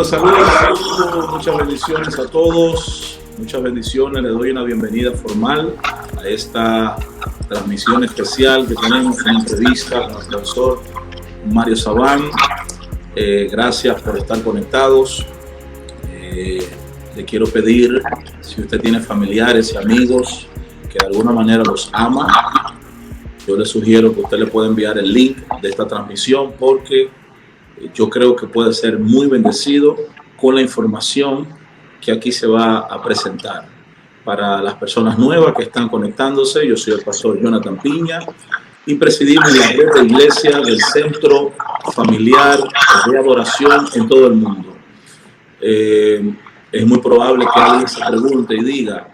Bueno, saludos, muchas bendiciones a todos, muchas bendiciones. Les doy una bienvenida formal a esta transmisión especial que tenemos, una entrevista con el profesor Mario Sabán. Gracias por estar conectados. Le quiero pedir, si usted tiene familiares y amigos que de alguna manera los ama, yo le sugiero que usted le pueda enviar el link de esta transmisión, porque yo creo que puede ser muy bendecido con la información que aquí se va a presentar. Para las personas nuevas que están conectándose, yo soy el pastor Jonathan Piña y presidimos la red de iglesia del Centro Familiar de Adoración en todo el mundo. Es muy probable que alguien se pregunte y diga,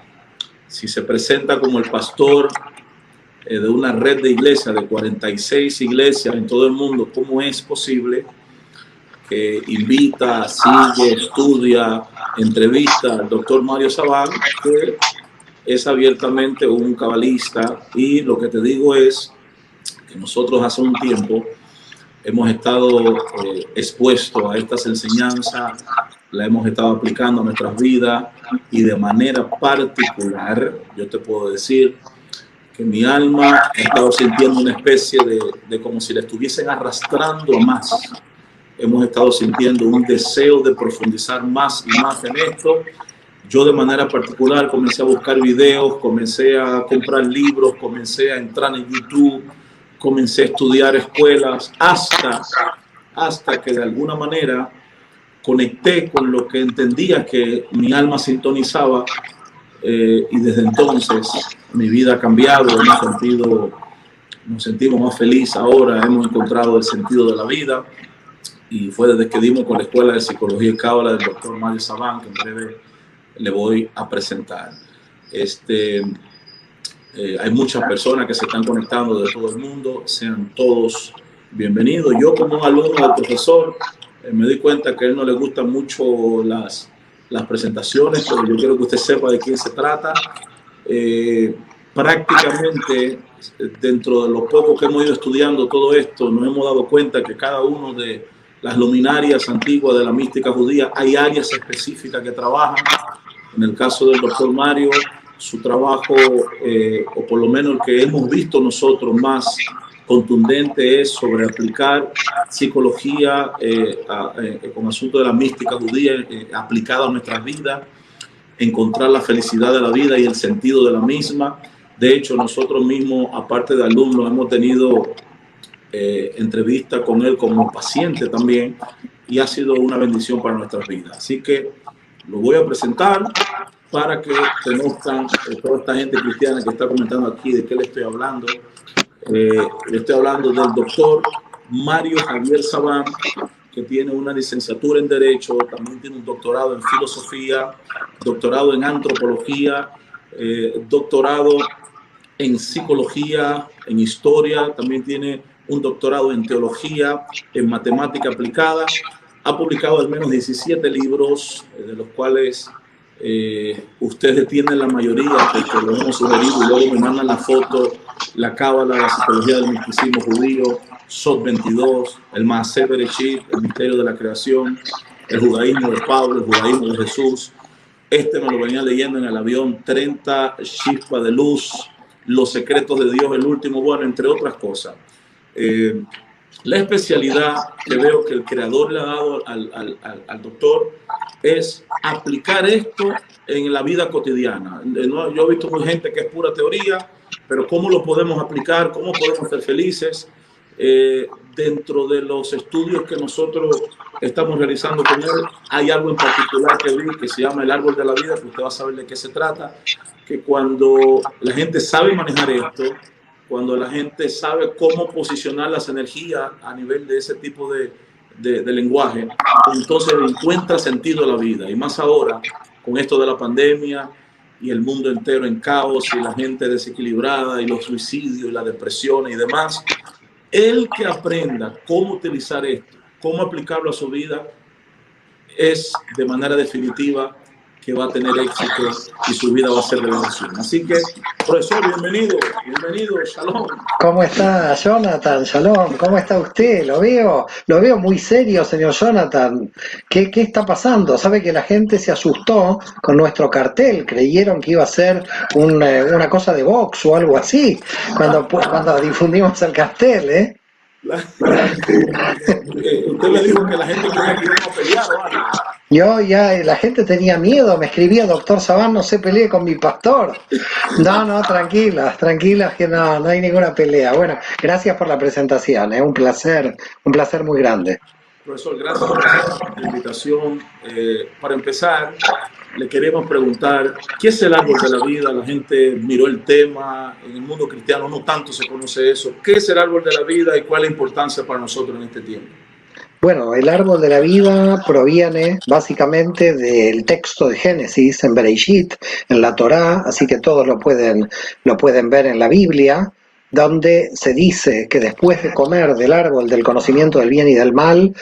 si se presenta como el pastor de una red de iglesias, de 46 iglesias en todo el mundo, ¿cómo es posible que invita, sigue, estudia, entrevista al doctor Mario Sabán, que es abiertamente un cabalista? Y lo que te digo es que nosotros hace un tiempo hemos estado expuestos a estas enseñanzas, la hemos estado aplicando a nuestras vidas, y de manera particular yo te puedo decir que mi alma ha estado sintiendo una especie de como si la estuviesen arrastrando a más. Hemos estado sintiendo un deseo de profundizar más y más en esto. Yo de manera particular comencé a buscar videos, comencé a comprar libros, comencé a entrar en YouTube, comencé a estudiar escuelas, hasta que de alguna manera conecté con lo que entendía que mi alma sintonizaba, y desde entonces mi vida ha cambiado. Nos sentimos más felices ahora, hemos encontrado el sentido de la vida. Y fue desde que dimos con la Escuela de Psicología y Cábala del doctor Mario Sabán, que en breve le voy a presentar. Hay muchas personas que se están conectando de todo el mundo, sean todos bienvenidos. Yo, como un alumno del profesor, me doy cuenta que a él no le gustan mucho las presentaciones, pero yo quiero que usted sepa de quién se trata. Prácticamente, dentro de lo poco que hemos ido estudiando todo esto, nos hemos dado cuenta que cada uno de las luminarias antiguas de la mística judía, hay áreas específicas que trabajan. En el caso del doctor Mario, su trabajo, o por lo menos el que hemos visto nosotros más contundente, es sobre aplicar psicología con asunto de la mística judía aplicada a nuestras vidas, encontrar la felicidad de la vida y el sentido de la misma. De hecho, nosotros mismos, aparte de alumnos, hemos tenido entrevista con él como paciente también, y ha sido una bendición para nuestras vidas. Así que lo voy a presentar para que conozcan toda esta gente cristiana que está comentando aquí de qué le estoy hablando. Le estoy hablando del doctor Mario Javier Sabán, que tiene una licenciatura en Derecho, también tiene un doctorado en Filosofía, doctorado en Antropología, doctorado en Psicología, en Historia, también tiene un doctorado en Teología, en Matemática Aplicada. Ha publicado al menos 17 libros, de los cuales ustedes tienen la mayoría, porque lo hemos sugerido, y luego me mandan la foto: la Cábala, la Psicología del Misticismo Judío, Sot 22, el Maaseh Bereshit, el Misterio de la Creación, el Judaísmo de Pablo, el Judaísmo de Jesús. Me lo venía leyendo en el avión, 30 Chispas de Luz, Los Secretos de Dios, el Último, bueno, entre otras cosas. La especialidad que veo que el creador le ha dado al doctor es aplicar esto en la vida cotidiana. Yo he visto mucha gente que es pura teoría, pero ¿cómo lo podemos aplicar? ¿Cómo podemos ser felices? Dentro de los estudios que nosotros estamos realizando con él, hay algo en particular que vi que se llama el árbol de la vida, que usted va a saber de qué se trata, que cuando la gente sabe manejar esto, cuando la gente sabe cómo posicionar las energías a nivel de ese tipo de lenguaje, entonces encuentra sentido a la vida. Y más ahora, con esto de la pandemia y el mundo entero en caos y la gente desequilibrada y los suicidios y la depresión y demás, el que aprenda cómo utilizar esto, cómo aplicarlo a su vida, es de manera definitiva que va a tener éxito y su vida va a ser de bendición. Así que, profesor, bienvenido, shalom. ¿Cómo está Jonathan? Shalom, ¿cómo está usted? Lo veo muy serio, señor Jonathan. ¿Qué está pasando? ¿Sabe que la gente se asustó con nuestro cartel? Creyeron que iba a ser una cosa de box o algo así, cuando difundimos el cartel, ¿eh? Usted le dijo que la gente creía que íbamos a pelear o algo. La gente tenía miedo, me escribía, doctor Sabán, no se pelee con mi pastor. No, tranquilas, que no hay ninguna pelea. Bueno, gracias por la presentación, un placer muy grande. Profesor, gracias por la invitación. Para empezar, le queremos preguntar, ¿qué es el árbol de la vida? La gente miró el tema, en el mundo cristiano no tanto se conoce eso. ¿Qué es el árbol de la vida y cuál es la importancia para nosotros en este tiempo? Bueno, el árbol de la vida proviene básicamente del texto de Génesis en Bereshit, en la Torá, así que todos lo pueden ver en la Biblia, donde se dice que después de comer del árbol del conocimiento del bien y del mal,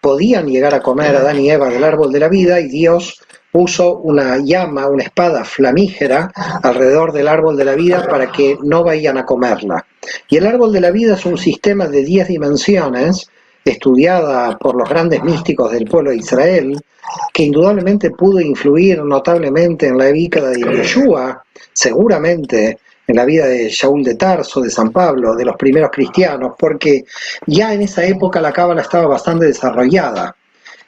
podían llegar a comer Adán y Eva del árbol de la vida, y Dios puso una llama, una espada flamígera alrededor del árbol de la vida para que no vayan a comerla. Y el árbol de la vida es un sistema de 10 dimensiones, estudiada por los grandes místicos del pueblo de Israel, que indudablemente pudo influir notablemente en la vida de Yeshua, seguramente en la vida de Shaul de Tarso, de San Pablo, de los primeros cristianos, porque ya en esa época la cábala estaba bastante desarrollada.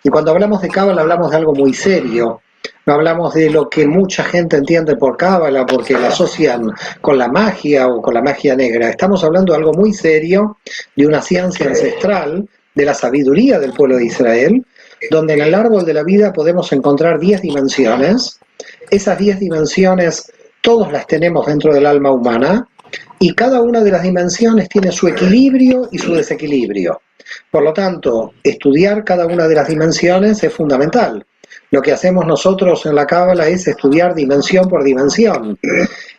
Y cuando hablamos de cábala hablamos de algo muy serio. No hablamos de lo que mucha gente entiende por cábala porque la asocian con la magia o con la magia negra. Estamos hablando de algo muy serio, de una ciencia ancestral, de la sabiduría del pueblo de Israel, donde en el árbol de la vida podemos encontrar 10 dimensiones. Esas 10 dimensiones todos las tenemos dentro del alma humana, y cada una de las dimensiones tiene su equilibrio y su desequilibrio. Por lo tanto, estudiar cada una de las dimensiones es fundamental. Lo que hacemos nosotros en la cábala es estudiar dimensión por dimensión.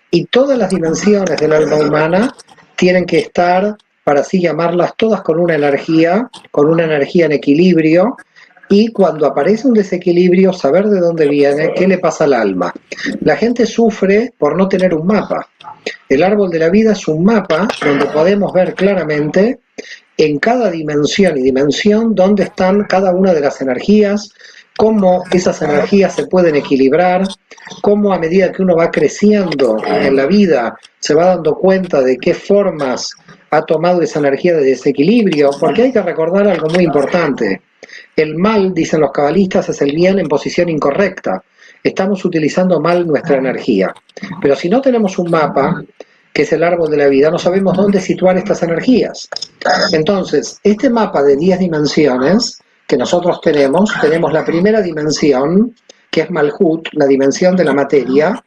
Y todas las dimensiones del alma humana tienen que estar, para así llamarlas, todas con una energía en equilibrio, y cuando aparece un desequilibrio, saber de dónde viene, qué le pasa al alma. La gente sufre por no tener un mapa. El árbol de la vida es un mapa donde podemos ver claramente en cada dimensión y dimensión dónde están cada una de las energías, cómo esas energías se pueden equilibrar, cómo a medida que uno va creciendo en la vida se va dando cuenta de qué formas ha tomado esa energía de desequilibrio, porque hay que recordar algo muy importante. El mal, dicen los cabalistas, es el bien en posición incorrecta. Estamos utilizando mal nuestra energía. Pero si no tenemos un mapa, que es el árbol de la vida, no sabemos dónde situar estas energías. Entonces, este mapa de 10 dimensiones que nosotros tenemos la primera dimensión, que es Malhut, la dimensión de la materia,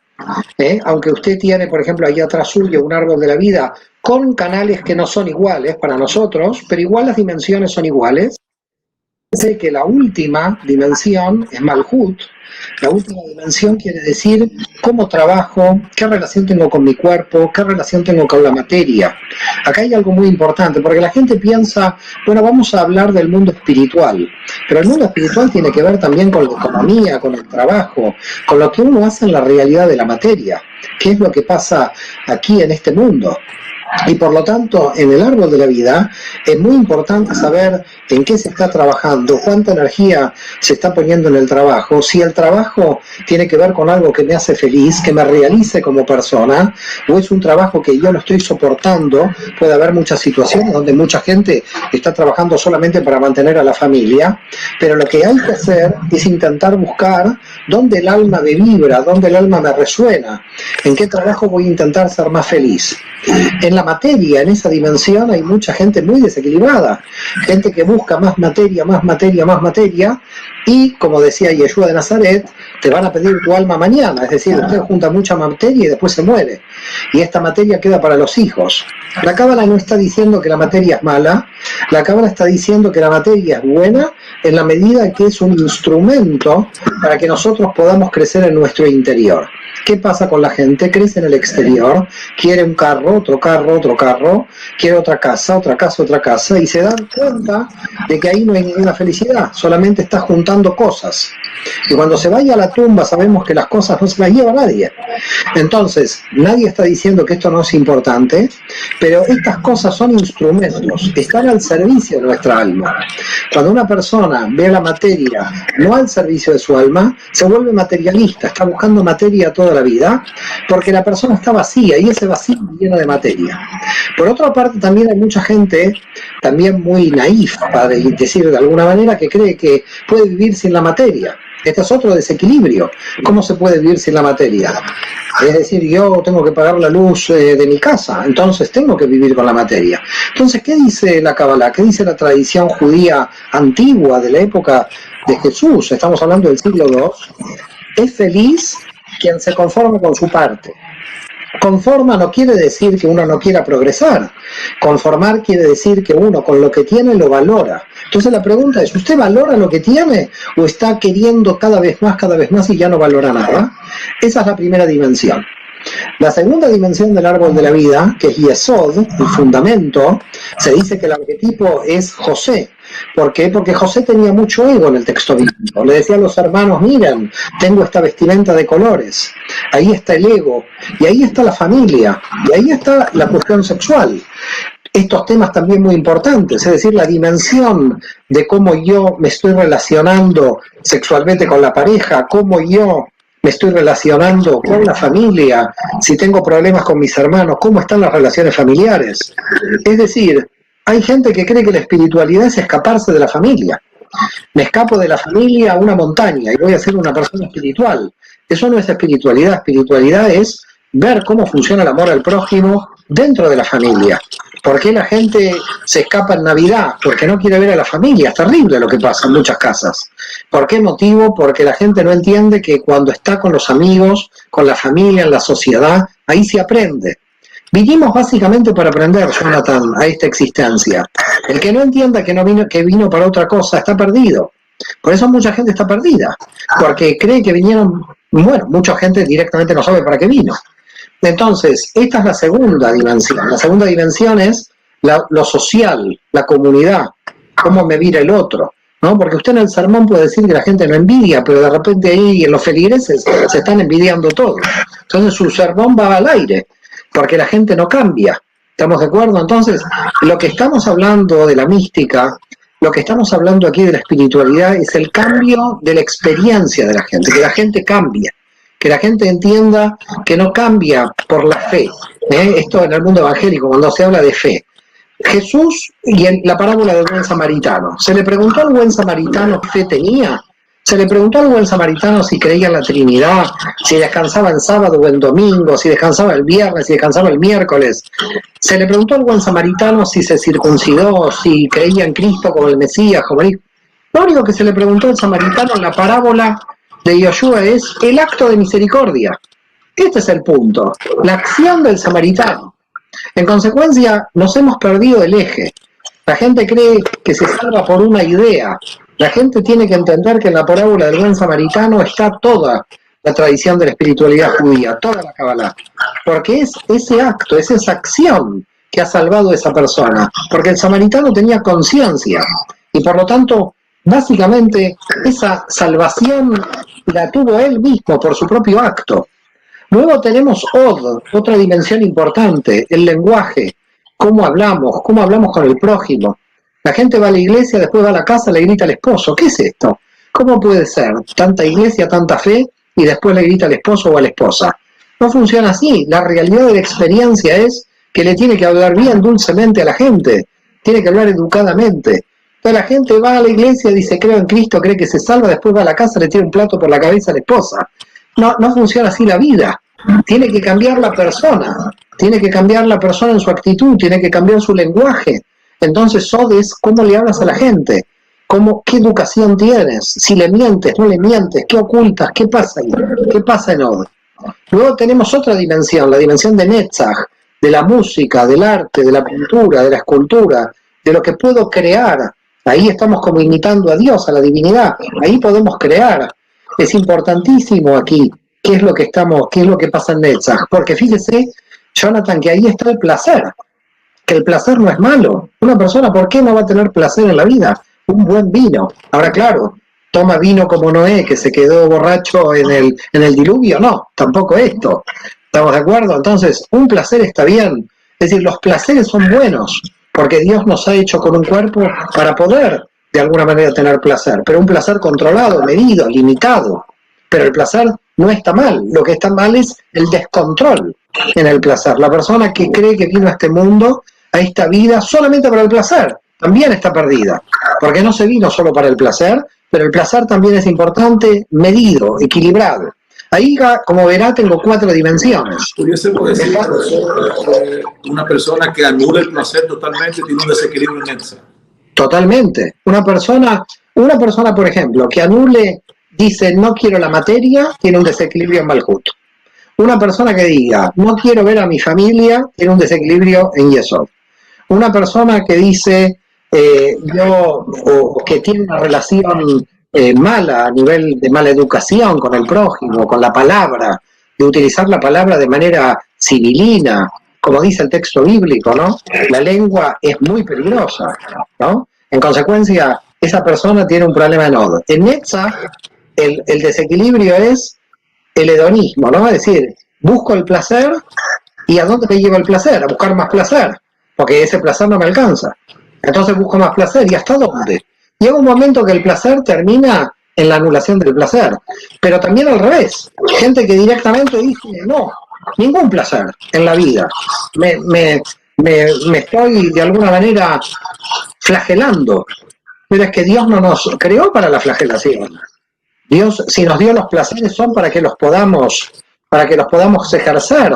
aunque usted tiene, por ejemplo, ahí atrás suyo un árbol de la vida con canales que no son iguales para nosotros, pero igual las dimensiones son iguales. Sé que la última dimensión es Malhut. La última dimensión quiere decir cómo trabajo, qué relación tengo con mi cuerpo, qué relación tengo con la materia. Acá hay algo muy importante, porque la gente piensa, bueno, vamos a hablar del mundo espiritual, pero el mundo espiritual tiene que ver también con la economía, con el trabajo, con lo que uno hace en la realidad de la materia, qué es lo que pasa aquí en este mundo. Y por lo tanto, en el árbol de la vida es muy importante saber en qué se está trabajando, cuánta energía se está poniendo en el trabajo, si el trabajo tiene que ver con algo que me hace feliz, que me realice como persona, o es un trabajo que yo no estoy soportando. Puede haber muchas situaciones donde mucha gente está trabajando solamente para mantener a la familia, pero lo que hay que hacer es intentar buscar dónde el alma me vibra, dónde el alma me resuena, en qué trabajo voy a intentar ser más feliz. En la materia, en esa dimensión, hay mucha gente muy desequilibrada, gente que busca más materia, más materia, más materia, y como decía Yeshua de Nazaret, te van a pedir tu alma mañana, es decir, usted junta mucha materia y después se muere, y esta materia queda para los hijos. La cábala no está diciendo que la materia es mala, la cábala está diciendo que la materia es buena en la medida que es un instrumento para que nosotros podamos crecer en nuestro interior. ¿Qué pasa con la gente? Crece en el exterior, quiere un carro, otro carro, otro carro, quiere otra casa, otra casa, otra casa, y se dan cuenta de que ahí no hay ninguna felicidad, solamente está juntando cosas. Y cuando se vaya a la tumba sabemos que las cosas no se las lleva nadie. Entonces, nadie está diciendo que esto no es importante, pero estas cosas son instrumentos, están al servicio de nuestra alma. Cuando una persona ve la materia no al servicio de su alma, se vuelve materialista, está buscando materia toda la vida, porque la persona está vacía y ese vacío lleno de materia. Por otra parte, también hay mucha gente, también muy naif, para decir de alguna manera, que cree que puede vivir sin la materia. Este es otro desequilibrio. ¿Cómo se puede vivir sin la materia? Es decir, yo tengo que pagar la luz de mi casa, entonces tengo que vivir con la materia. Entonces, ¿qué dice la Kabbalah? ¿Qué dice la tradición judía antigua de la época de Jesús? Estamos hablando del siglo II. Es feliz quien se conforma con su parte. Conforma no quiere decir que uno no quiera progresar. Conformar quiere decir que uno con lo que tiene lo valora. Entonces la pregunta es, ¿usted valora lo que tiene o está queriendo cada vez más y ya no valora nada? Esa es la primera dimensión. La segunda dimensión del árbol de la vida, que es Yesod, el fundamento, se dice que el arquetipo es José. ¿Por qué? Porque José tenía mucho ego en el texto bíblico. Le decía a los hermanos, miren, tengo esta vestimenta de colores. Ahí está el ego, y ahí está la familia, y ahí está la cuestión sexual. Estos temas también muy importantes, es decir, la dimensión de cómo yo me estoy relacionando sexualmente con la pareja, cómo yo me estoy relacionando con la familia, si tengo problemas con mis hermanos, cómo están las relaciones familiares. Es decir, hay gente que cree que la espiritualidad es escaparse de la familia. Me escapo de la familia a una montaña y voy a ser una persona espiritual. Eso no es espiritualidad. Espiritualidad es ver cómo funciona el amor al prójimo dentro de la familia. ¿Por qué la gente se escapa en Navidad? Porque no quiere ver a la familia. Es terrible lo que pasa en muchas casas. ¿Por qué motivo? Porque la gente no entiende que cuando está con los amigos, con la familia, en la sociedad, ahí se aprende. Vinimos básicamente para aprender, Jonathan, a esta existencia. El que no entienda que vino para otra cosa está perdido. Por eso mucha gente está perdida, porque cree que vinieron, bueno, mucha gente directamente no sabe para qué vino. Entonces, esta es la segunda dimensión. La segunda dimensión es lo social, la comunidad, cómo me mira el otro, ¿no? Porque usted en el sermón puede decir que la gente no envidia, pero de repente ahí en los feligreses se están envidiando todos. Entonces su sermón va al aire, porque la gente no cambia. ¿Estamos de acuerdo? Entonces, lo que estamos hablando de la mística, lo que estamos hablando aquí de la espiritualidad es el cambio de la experiencia de la gente, que la gente cambie, que la gente entienda que no cambia por la fe. Esto en el mundo evangélico, cuando se habla de fe. Jesús, y en la parábola del buen samaritano, se le preguntó al buen samaritano qué fe tenía. Se le preguntó al buen samaritano si creía en la Trinidad, si descansaba en sábado o en domingo, si descansaba el viernes, si descansaba el miércoles. Se le preguntó al buen samaritano si se circuncidó, si creía en Cristo como el Mesías, como el... Lo único que se le preguntó al samaritano en la parábola de Yoshua es el acto de misericordia. Este es el punto, la acción del samaritano. En consecuencia, nos hemos perdido el eje. La gente cree que se salva por una idea. La gente tiene que entender que en la parábola del buen samaritano está toda la tradición de la espiritualidad judía, toda la Kabbalah. Porque es ese acto, es esa acción que ha salvado a esa persona. Porque el samaritano tenía conciencia y por lo tanto, básicamente, esa salvación la tuvo él mismo por su propio acto. Luego tenemos otra dimensión importante, el lenguaje, cómo hablamos con el prójimo. La gente va a la iglesia, después va a la casa, le grita al esposo. ¿Qué es esto? ¿Cómo puede ser? Tanta iglesia, tanta fe, y después le grita al esposo o a la esposa. No funciona así. La realidad de la experiencia es que le tiene que hablar bien, dulcemente a la gente. Tiene que hablar educadamente. Entonces la gente va a la iglesia, dice, creo en Cristo, cree que se salva, después va a la casa, le tira un plato por la cabeza a la esposa. No funciona así la vida. Tiene que cambiar la persona. Tiene que cambiar la persona en su actitud, tiene que cambiar su lenguaje. Entonces, Sod es cómo le hablas a la gente, qué educación tienes, si le mientes, no le mientes, qué ocultas, qué pasa ahí, qué pasa en Od. Luego tenemos otra dimensión, la dimensión de Netzach, de la música, del arte, de la pintura, de la escultura, de lo que puedo crear. Ahí estamos como imitando a Dios, a la divinidad, ahí podemos crear. Es importantísimo aquí qué es lo que pasa en Netzach, porque fíjese, Jonathan, que ahí está el placer. Que el placer no es malo. Una persona, ¿por qué no va a tener placer en la vida? Un buen vino. Ahora, claro, toma vino como Noé, que se quedó borracho en el diluvio, no, tampoco esto. ¿Estamos de acuerdo? Entonces, un placer está bien. Es decir, los placeres son buenos, porque Dios nos ha hecho con un cuerpo para poder, de alguna manera, tener placer, pero un placer controlado, medido, limitado. Pero el placer no está mal, lo que está mal es el descontrol en el placer. La persona que cree que vino a este mundo, a esta vida, solamente para el placer, también está perdida, porque no se vino solo para el placer, pero el placer también es importante, medido, equilibrado. Ahí, como verá, tengo 4 dimensiones. Pudiésemos decir, una persona que anula el placer totalmente tiene un desequilibrio en Netza. Totalmente. Una persona, por ejemplo, que anule, dice no quiero la materia, tiene un desequilibrio en Malhut. Una persona que diga no quiero ver a mi familia, tiene un desequilibrio en Yesod. Una persona que dice o que tiene una relación mala, a nivel de mala educación con el prójimo, con la palabra, de utilizar la palabra de manera civilina, como dice el texto bíblico, ¿no? La lengua es muy peligrosa, ¿no? En consecuencia, esa persona tiene un problema en Od. En Netza, el desequilibrio es el hedonismo, ¿no? Es decir, busco el placer, ¿y a dónde me lleva el placer? A buscar más placer, porque ese placer no me alcanza. Entonces busco más placer, ¿y hasta dónde? Llega un momento que el placer termina en la anulación del placer, pero también al revés. Gente que directamente dice, no, ningún placer en la vida. Me estoy de alguna manera flagelando. Pero es que Dios no nos creó para la flagelación. Dios, si nos dio los placeres, son para que los podamos ejercer.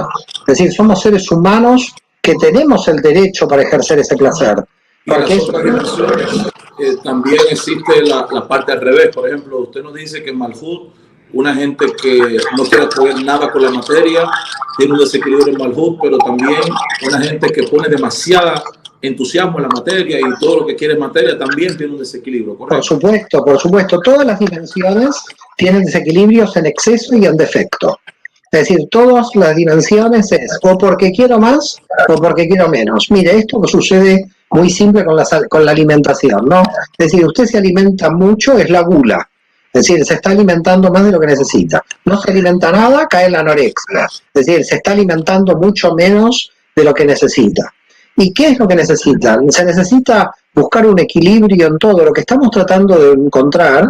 Es decir, somos seres humanos que tenemos el derecho para ejercer ese placer. Y en las otras dimensiones también existe la parte al revés. Por ejemplo, usted nos dice que en Malhut, una gente que no quiere apoyar nada con la materia, tiene un desequilibrio en Malhut, pero también una gente que pone demasiada entusiasmo en la materia y todo lo que quiere es materia, también tiene un desequilibrio, ¿correcto? Por supuesto, todas las dimensiones tienen desequilibrios en exceso y en defecto. Es decir, todas las dimensiones es o porque quiero más o porque quiero menos. Mire, esto sucede muy simple con la alimentación, ¿no? Es decir, usted se alimenta mucho, es la gula. Es decir, se está alimentando más de lo que necesita. No se alimenta nada, cae la anorexia. Es decir, se está alimentando mucho menos de lo que necesita. ¿Y qué es lo que necesita? Se necesita buscar un equilibrio en todo. Lo que estamos tratando de encontrar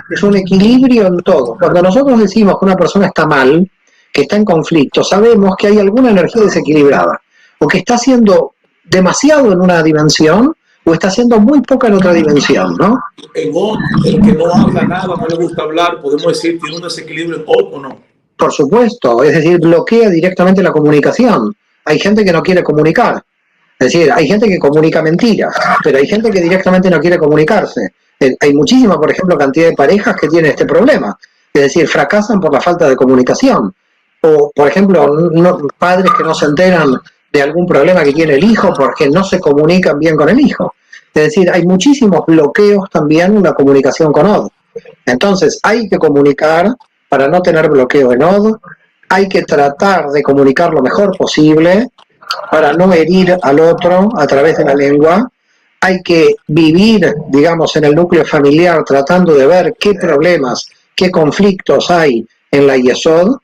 es un equilibrio en todo. Cuando nosotros decimos que una persona está mal, que está en conflicto, sabemos que hay alguna energía desequilibrada, o que está haciendo demasiado en una dimensión, o está haciendo muy poca en otra dimensión, ¿no? En Od, el que no habla nada, no le gusta hablar, podemos decir, ¿tiene un desequilibrio en Od o no? Por supuesto, es decir, bloquea directamente la comunicación. Hay gente que no quiere comunicar. Es decir, hay gente que comunica mentiras, pero hay gente que directamente no quiere comunicarse. Hay muchísima, por ejemplo, cantidad de parejas que tienen este problema. Es decir, fracasan por la falta de comunicación. O, por ejemplo, padres que no se enteran de algún problema que tiene el hijo porque no se comunican bien con el hijo. Es decir, hay muchísimos bloqueos también en la comunicación con Od. Entonces, hay que comunicar para no tener bloqueo en Od. Hay que tratar de comunicar lo mejor posible para no herir al otro a través de la lengua. Hay que vivir, digamos, en el núcleo familiar tratando de ver qué problemas, qué conflictos hay en la Yesod.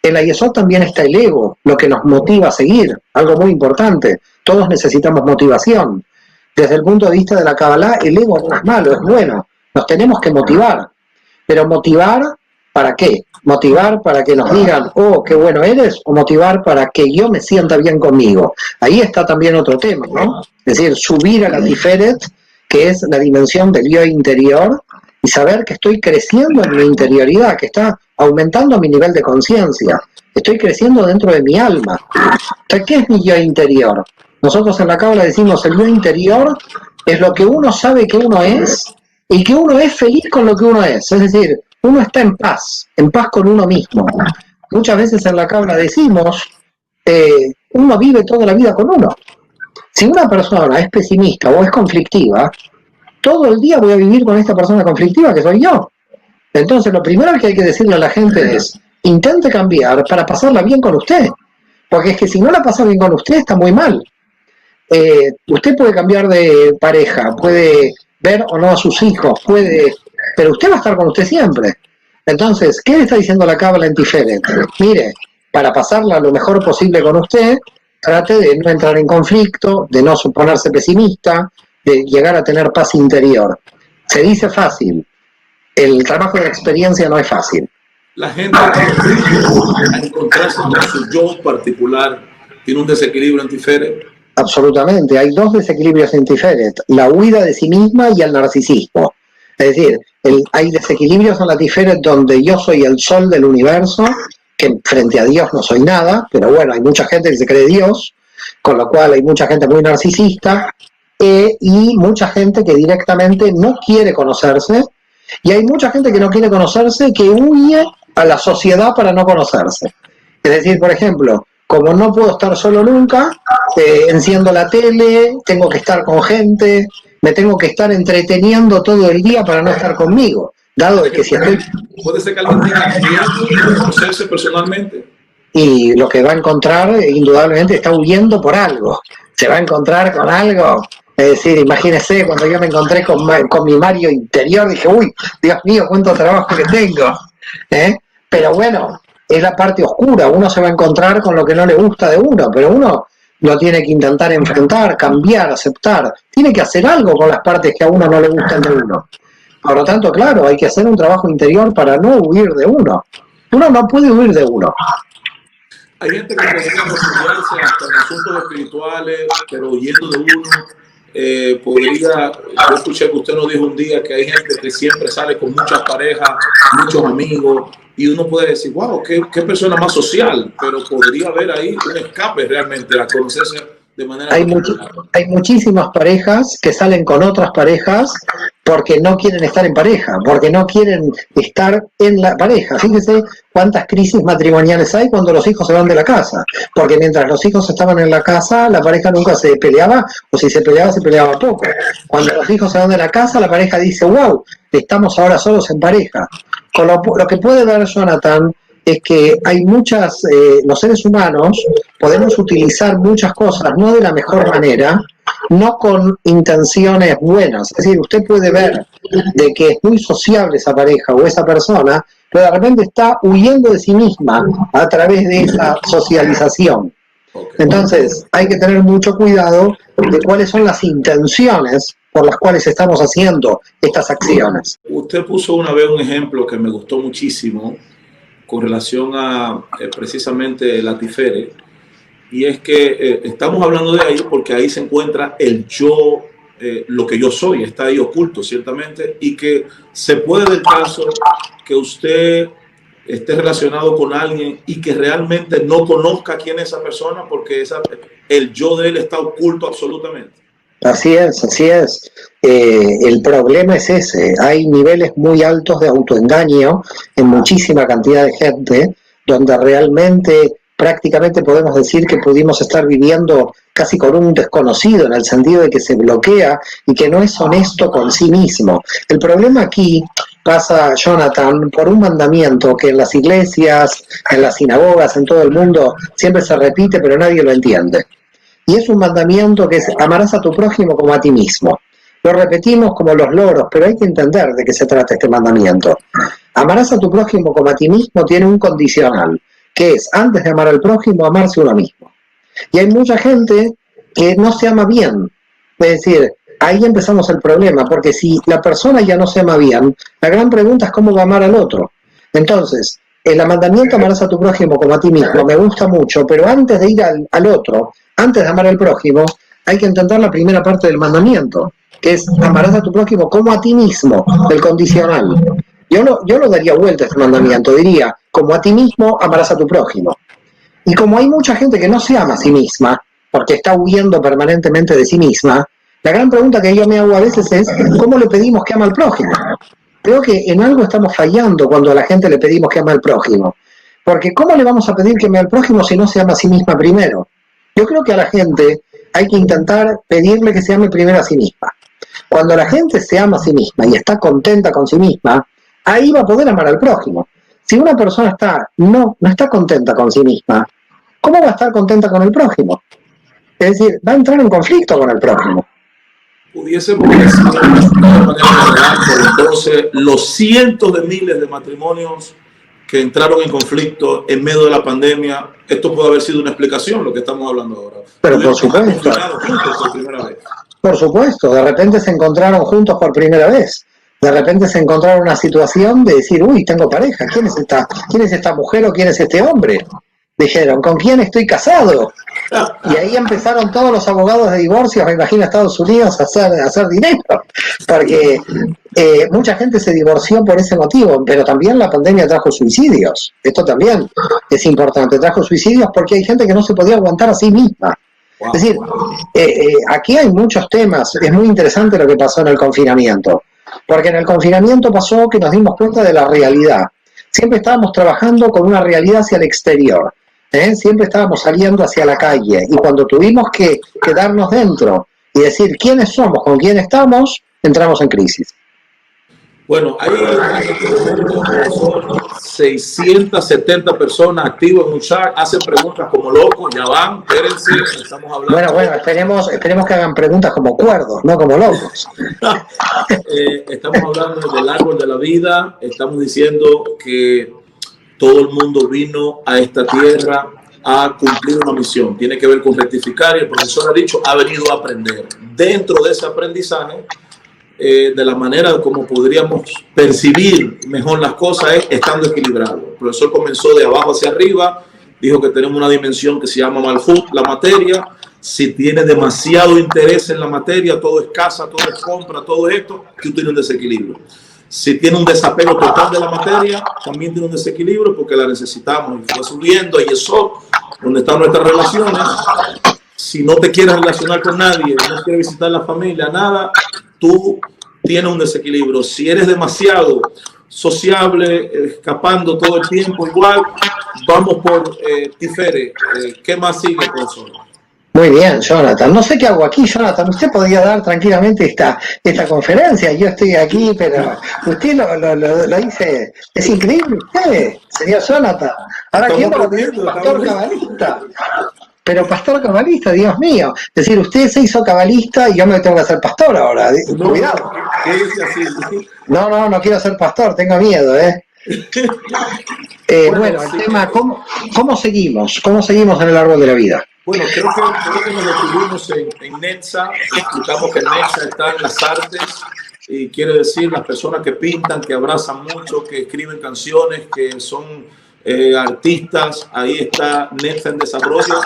En la Yesod también está el ego, lo que nos motiva a seguir, algo muy importante. Todos necesitamos motivación. Desde el punto de vista de la Kabbalah, el ego no es malo, es bueno. Nos tenemos que motivar. Pero motivar, ¿para qué? Motivar para que nos digan, oh, qué bueno eres, o motivar para que yo me sienta bien conmigo. Ahí está también otro tema, ¿no? Es decir, subir a la Tiferet, que es la dimensión del yo interior, y saber que estoy creciendo en mi interioridad, que está aumentando mi nivel de conciencia. Estoy creciendo dentro de mi alma. Entonces, ¿qué es mi yo interior? Nosotros en la Cábala decimos, el yo interior es lo que uno sabe que uno es, y que uno es feliz con lo que uno es. Es decir, uno está en paz con uno mismo. Muchas veces en la Cábala decimos, uno vive toda la vida con uno. Si una persona es pesimista o es conflictiva, todo el día voy a vivir con esta persona conflictiva que soy yo. Entonces, lo primero que hay que decirle a la gente es, intente cambiar para pasarla bien con usted. Porque es que si no la pasa bien con usted, está muy mal. Usted puede cambiar de pareja, puede ver o no a sus hijos, puede pero usted va a estar con usted siempre. Entonces, ¿qué le está diciendo la Cábala en Tiferet? Mire, para pasarla lo mejor posible con usted, trate de no entrar en conflicto, de no suponerse pesimista, de llegar a tener paz interior. Se dice fácil, el trabajo de la experiencia no es fácil. La gente a encontrarse con su yo particular tiene un desequilibrio en Tiferet. Absolutamente, hay dos desequilibrios en Tiferet, la huida de sí misma y el narcisismo. Es decir, hay desequilibrios en la Tiferet donde yo soy el sol del universo, que frente a Dios no soy nada, pero bueno, hay mucha gente que se cree Dios, con lo cual hay mucha gente muy narcisista, y mucha gente que directamente no quiere conocerse, y hay mucha gente que no quiere conocerse, que huye a la sociedad para no conocerse. Es decir, por ejemplo, como no puedo estar solo nunca, enciendo la tele, tengo que estar con gente, me tengo que estar entreteniendo todo el día para no estar conmigo, dado de que si estoy... Puede ser que alguien tenga miedo de conocerse personalmente. Y lo que va a encontrar, indudablemente, está huyendo por algo. Se va a encontrar con algo. Es decir, imagínese, cuando yo me encontré con mi Mario interior, dije, uy, Dios mío, cuánto trabajo que tengo. Pero bueno, es la parte oscura. Uno se va a encontrar con lo que no le gusta de uno, pero uno lo tiene que intentar enfrentar, cambiar, aceptar. Tiene que hacer algo con las partes que a uno no le gustan de uno. Por lo tanto, claro, hay que hacer un trabajo interior para no huir de uno. Uno no puede huir de uno. Hay gente que podría refugiarse hasta en asuntos espirituales, pero huyendo de uno. Yo escuché que usted nos dijo un día que hay gente que siempre sale con muchas parejas, muchos amigos, y uno puede decir, wow, qué persona más social, pero podría haber ahí un escape realmente a conocerse de manera... Hay muchísimas parejas que salen con otras parejas porque no quieren estar en pareja, porque no quieren estar en la pareja. Fíjese cuántas crisis matrimoniales hay cuando los hijos se van de la casa, porque mientras los hijos estaban en la casa, la pareja nunca se peleaba, o si se peleaba poco. Cuando los hijos se van de la casa, la pareja dice, wow, estamos ahora solos en pareja. Con lo que puede ver Jonathan es que hay los seres humanos podemos utilizar muchas cosas no de la mejor manera, no con intenciones buenas. Es decir, usted puede ver de que es muy sociable esa pareja o esa persona, pero de repente está huyendo de sí misma a través de esa socialización. Entonces, hay que tener mucho cuidado de cuáles son las intenciones por las cuales estamos haciendo estas acciones. Usted puso una vez un ejemplo que me gustó muchísimo con relación a precisamente la Tiferet, y es que estamos hablando de ahí porque ahí se encuentra el yo, lo que yo soy, está ahí oculto ciertamente, y que se puede dar el caso que usted esté relacionado con alguien y que realmente no conozca quién es esa persona porque el yo de él está oculto absolutamente. Así es, así es. El problema es ese. Hay niveles muy altos de autoengaño en muchísima cantidad de gente, donde realmente prácticamente podemos decir que pudimos estar viviendo casi con un desconocido, en el sentido de que se bloquea y que no es honesto con sí mismo. El problema aquí pasa, Jonathan, por un mandamiento que en las iglesias, en las sinagogas, en todo el mundo, siempre se repite, pero nadie lo entiende. Y es un mandamiento que es: amarás a tu prójimo como a ti mismo. Lo repetimos como los loros, pero hay que entender de qué se trata este mandamiento. Amarás a tu prójimo como a ti mismo tiene un condicional, que es, antes de amar al prójimo, amarse uno mismo. Y hay mucha gente que no se ama bien. Es decir, ahí empezamos el problema, porque si la persona ya no se ama bien, la gran pregunta es cómo va a amar al otro. Entonces, el mandamiento amarás a tu prójimo como a ti mismo me gusta mucho, pero antes de ir al otro, antes de amar al prójimo, hay que entender la primera parte del mandamiento, que es amarás a tu prójimo como a ti mismo, del condicional. Yo lo daría vuelta a este mandamiento, diría, como a ti mismo amarás a tu prójimo. Y como hay mucha gente que no se ama a sí misma, porque está huyendo permanentemente de sí misma, la gran pregunta que yo me hago a veces es, ¿cómo le pedimos que ama al prójimo? Creo que en algo estamos fallando cuando a la gente le pedimos que ama al prójimo. Porque ¿cómo le vamos a pedir que ame al prójimo si no se ama a sí misma primero? Yo creo que a la gente hay que intentar pedirle que se ame primero a sí misma. Cuando la gente se ama a sí misma y está contenta con sí misma, ahí va a poder amar al prójimo. Si una persona no está contenta con sí misma, ¿cómo va a estar contenta con el prójimo? Es decir, va a entrar en conflicto con el prójimo. Pudiese decir de manera general, pero entonces los cientos de miles de matrimonios que entraron en conflicto en medio de la pandemia, esto puede haber sido una explicación, lo que estamos hablando ahora. Pero por supuesto. Por primera vez. Por supuesto, de repente se encontraron juntos por primera vez. De repente se encontraron en una situación de decir, uy, tengo pareja, ¿quién es esta mujer o quién es este hombre? Dijeron, ¿con quién estoy casado? Y ahí empezaron todos los abogados de divorcio, me imagino, a Estados Unidos a hacer dinero, porque mucha gente se divorció por ese motivo, pero también la pandemia trajo suicidios. Esto también es importante, trajo suicidios porque hay gente que no se podía aguantar a sí misma. Es decir, aquí hay muchos temas, es muy interesante lo que pasó en el confinamiento, porque en el confinamiento pasó que nos dimos cuenta de la realidad. Siempre estábamos trabajando con una realidad hacia el exterior, siempre estábamos saliendo hacia la calle, y cuando tuvimos que quedarnos dentro y decir quiénes somos, con quién estamos, entramos en crisis. Bueno, hay 670 personas activas en un chat, hacen preguntas como locos, ya van, espérense, estamos hablando. Bueno, esperemos que hagan preguntas como cuerdos, no como locos. Estamos hablando del árbol de la vida, estamos diciendo que todo el mundo vino a esta tierra a cumplir una misión, tiene que ver con rectificar, y el profesor ha dicho, ha venido a aprender. Dentro de ese aprendizaje, de la manera como podríamos percibir mejor las cosas es estando equilibrado. El profesor comenzó de abajo hacia arriba, dijo que tenemos una dimensión que se llama Malhut, la materia. Si tiene demasiado interés en la materia, todo es casa, todo es compra, todo esto, tú tienes un desequilibrio. Si tiene un desapego total de la materia, también tiene un desequilibrio porque la necesitamos y fue subiendo, y eso, donde están nuestras relaciones. Si no te quieres relacionar con nadie, no quieres visitar la familia, nada, tú tienes un desequilibrio. Si eres demasiado sociable, escapando todo el tiempo, igual, vamos por Tiferet. ¿Qué más sigue, profesor? Muy bien, Jonathan. No sé qué hago aquí, Jonathan. Usted podría dar tranquilamente esta conferencia. Yo estoy aquí, pero usted lo dice. Es increíble usted, señor Jonathan. Ahora quiero un pastor cabalista. Pero pastor cabalista, Dios mío. Es decir, usted se hizo cabalista y yo me tengo que hacer pastor ahora. No, cuidado. ¿qué dice así? No quiero ser pastor, tengo miedo, bueno, el tema, ¿cómo seguimos? ¿Cómo seguimos en el árbol de la vida? Bueno, creo que nos detuvimos en Netza, explicamos que Netza está en las artes, y quiere decir las personas que pintan, que abrazan mucho, que escriben canciones, que son artistas. Ahí está Netza en desarrollo.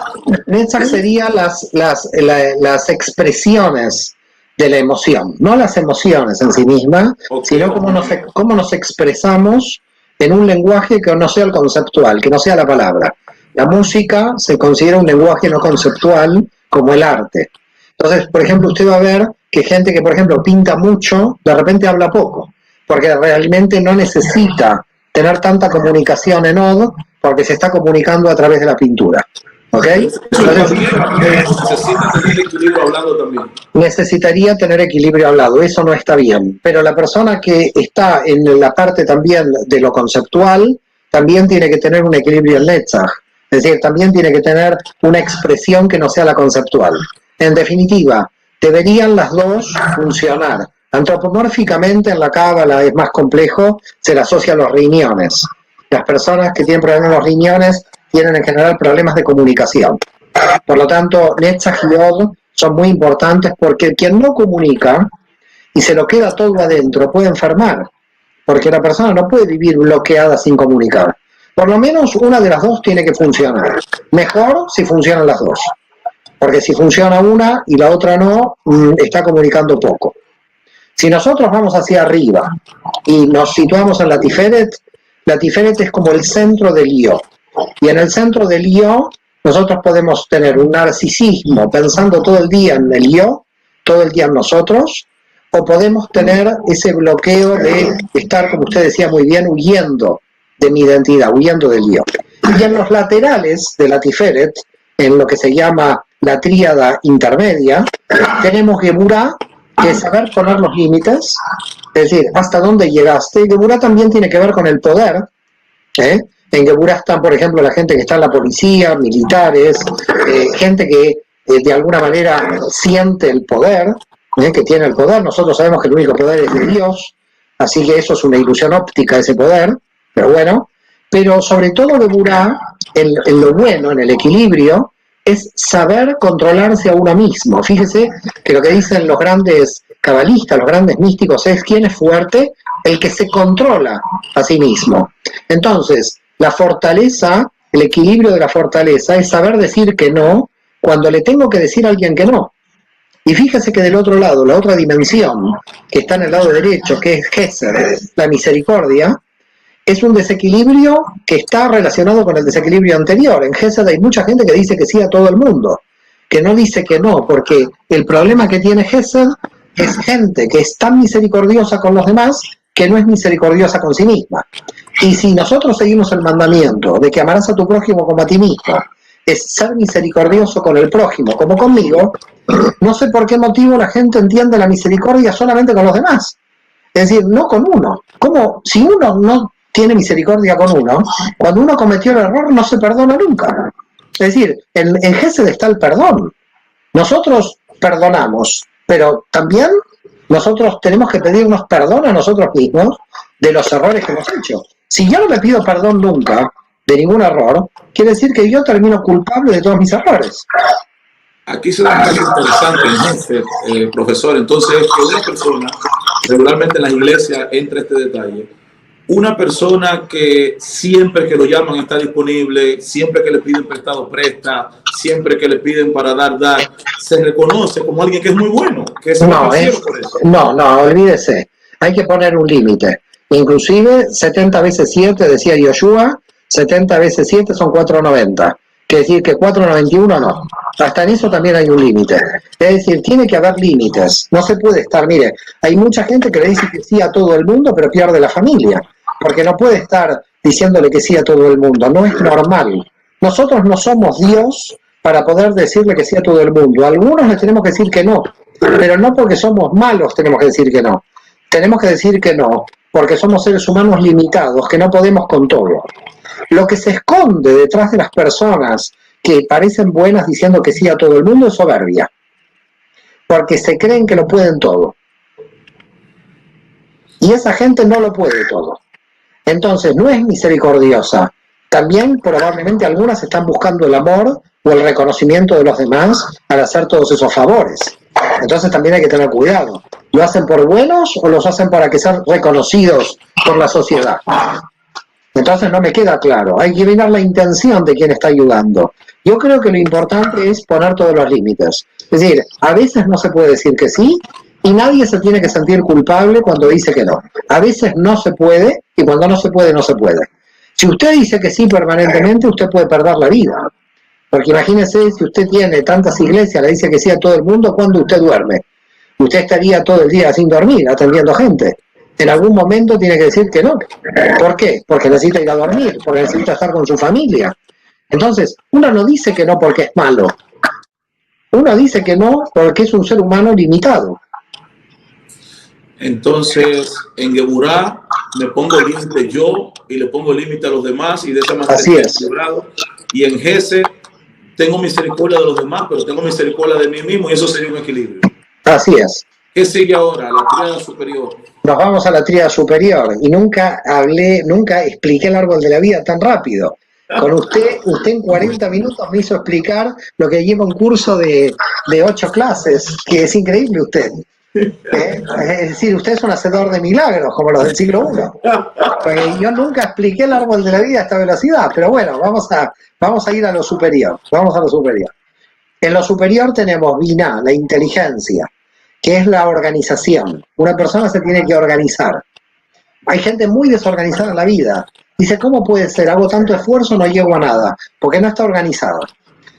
Netza sería las expresiones de la emoción, no las emociones en sí mismas, sino cómo nos expresamos en un lenguaje que no sea el conceptual, que no sea la palabra. La música se considera un lenguaje no conceptual como el arte. Entonces, por ejemplo, usted va a ver que gente que, por ejemplo, pinta mucho, de repente habla poco, porque realmente no necesita tener tanta comunicación en odo, porque se está comunicando a través de la pintura. ¿Ok? Entonces, necesita tener equilibrio hablado también. Necesitaría tener equilibrio hablado, eso no está bien. Pero la persona que está en la parte también de lo conceptual, también tiene que tener un equilibrio en Netzach. Es decir, también tiene que tener una expresión que no sea la conceptual. En definitiva, deberían las dos funcionar. Antropomórficamente en la Cábala es más complejo, se le asocia a los riñones. Las personas que tienen problemas en los riñones tienen en general problemas de comunicación. Por lo tanto, Netzach y Yod son muy importantes porque quien no comunica y se lo queda todo adentro puede enfermar, porque la persona no puede vivir bloqueada sin comunicar. Por lo menos una de las dos tiene que funcionar. Mejor si funcionan las dos, porque si funciona una y la otra no, está comunicando poco. Si nosotros vamos hacia arriba y nos situamos en la Tiferet es como el centro del yo. Y en el centro del yo, nosotros podemos tener un narcisismo pensando todo el día en el yo, todo el día en nosotros, o podemos tener ese bloqueo de estar, como usted decía muy bien, huyendo de mi identidad, huyendo del yo. Y en los laterales de la Tiferet, en lo que se llama la tríada intermedia, tenemos Geburá, que es saber poner los límites, es decir, hasta dónde llegaste. Geburá también tiene que ver con el poder. En Geburá están, por ejemplo, la gente que está en la policía, militares, gente que de alguna manera siente el poder, que tiene el poder. Nosotros sabemos que el único poder es de Dios, así que eso es una ilusión óptica, ese poder, pero bueno. Pero sobre todo Geburá, en lo bueno, en el equilibrio, es saber controlarse a uno mismo. Fíjese que lo que dicen los grandes cabalistas, los grandes místicos, es quién es fuerte, el que se controla a sí mismo. Entonces, la fortaleza, el equilibrio de la fortaleza es saber decir que no cuando le tengo que decir a alguien que no. Y fíjese que del otro lado, la otra dimensión, que está en el lado derecho, que es Gesed, la misericordia, es un desequilibrio que está relacionado con el desequilibrio anterior. En Gesed hay mucha gente que dice que sí a todo el mundo, que no dice que no, porque el problema que tiene Gesed es gente que es tan misericordiosa con los demás que no es misericordiosa con sí misma. Y si nosotros seguimos el mandamiento de que amarás a tu prójimo como a ti mismo, es ser misericordioso con el prójimo como conmigo, no sé por qué motivo la gente entiende la misericordia solamente con los demás. Es decir, no con uno. Como si uno no tiene misericordia con uno, cuando uno cometió el error no se perdona nunca. Es decir, en Gesed está el perdón. Nosotros perdonamos, pero también nosotros tenemos que pedirnos perdón a nosotros mismos de los errores que hemos hecho. Si yo no me pido perdón nunca de ningún error, quiere decir que yo termino culpable de todos mis errores. Aquí se da algo interesante, profesor. Entonces, que una persona, regularmente en las iglesias entra este detalle, una persona que siempre que lo llaman está disponible, siempre que le piden prestado presta, siempre que le piden para dar, se reconoce como alguien que es muy bueno, que es no, por eso. No, olvídese. Hay que poner un límite. Inclusive 70 veces 7, decía Yoshua, 70 veces 7 son 490. Quiere decir que 491 no. Hasta en eso también hay un límite. Es decir, tiene que haber límites. No se puede estar, mire, hay mucha gente que le dice que sí a todo el mundo, pero pierde la familia. Porque no puede estar diciéndole que sí a todo el mundo. No es normal. Nosotros no somos Dios para poder decirle que sí a todo el mundo. A algunos les tenemos que decir que no. Pero no porque somos malos tenemos que decir que no. Tenemos que decir que no, porque somos seres humanos limitados, que no podemos con todo. Lo que se esconde detrás de las personas que parecen buenas diciendo que sí a todo el mundo es soberbia, porque se creen que lo pueden todo. Y esa gente no lo puede todo. Entonces no es misericordiosa. También probablemente algunas están buscando el amor o el reconocimiento de los demás al hacer todos esos favores. Entonces también hay que tener cuidado. ¿Lo hacen por buenos o los hacen para que sean reconocidos por la sociedad? Entonces no me queda claro. Hay que mirar la intención de quien está ayudando. Yo creo que lo importante es poner todos los límites. Es decir, a veces no se puede decir que sí y nadie se tiene que sentir culpable cuando dice que no. A veces no se puede y cuando no se puede, no se puede. Si usted dice que sí permanentemente, usted puede perder la vida. Porque imagínese, si usted tiene tantas iglesias, le dice que sí a todo el mundo, ¿cuándo usted duerme? Usted estaría todo el día sin dormir, atendiendo gente. En algún momento tiene que decir que no. ¿Por qué? Porque necesita ir a dormir, porque necesita estar con su familia. Entonces, uno no dice que no porque es malo. Uno dice que no porque es un ser humano limitado. Entonces, en Geburá me pongo límite yo y le pongo límite a los demás y de esa manera así es. Equilibrado. Y en Gesed tengo misericordia de los demás, pero tengo misericordia de mí mismo y eso sería un equilibrio. Así es. ¿Qué sigue ahora? La tríada superior. Nos vamos a la tríada superior y nunca expliqué el árbol de la vida tan rápido. Con usted en 40 minutos me hizo explicar lo que lleva un curso de 8 clases, que es increíble usted. Es decir, usted es un hacedor de milagros, como los del siglo I. Pues yo nunca expliqué el árbol de la vida a esta velocidad, pero bueno, vamos a ir a lo superior. Vamos a lo superior. En lo superior tenemos Binah, la inteligencia, que es la organización. Una persona se tiene que organizar. Hay gente muy desorganizada en la vida. Dice, ¿cómo puede ser? Hago tanto esfuerzo, no llego a nada, porque no está organizada.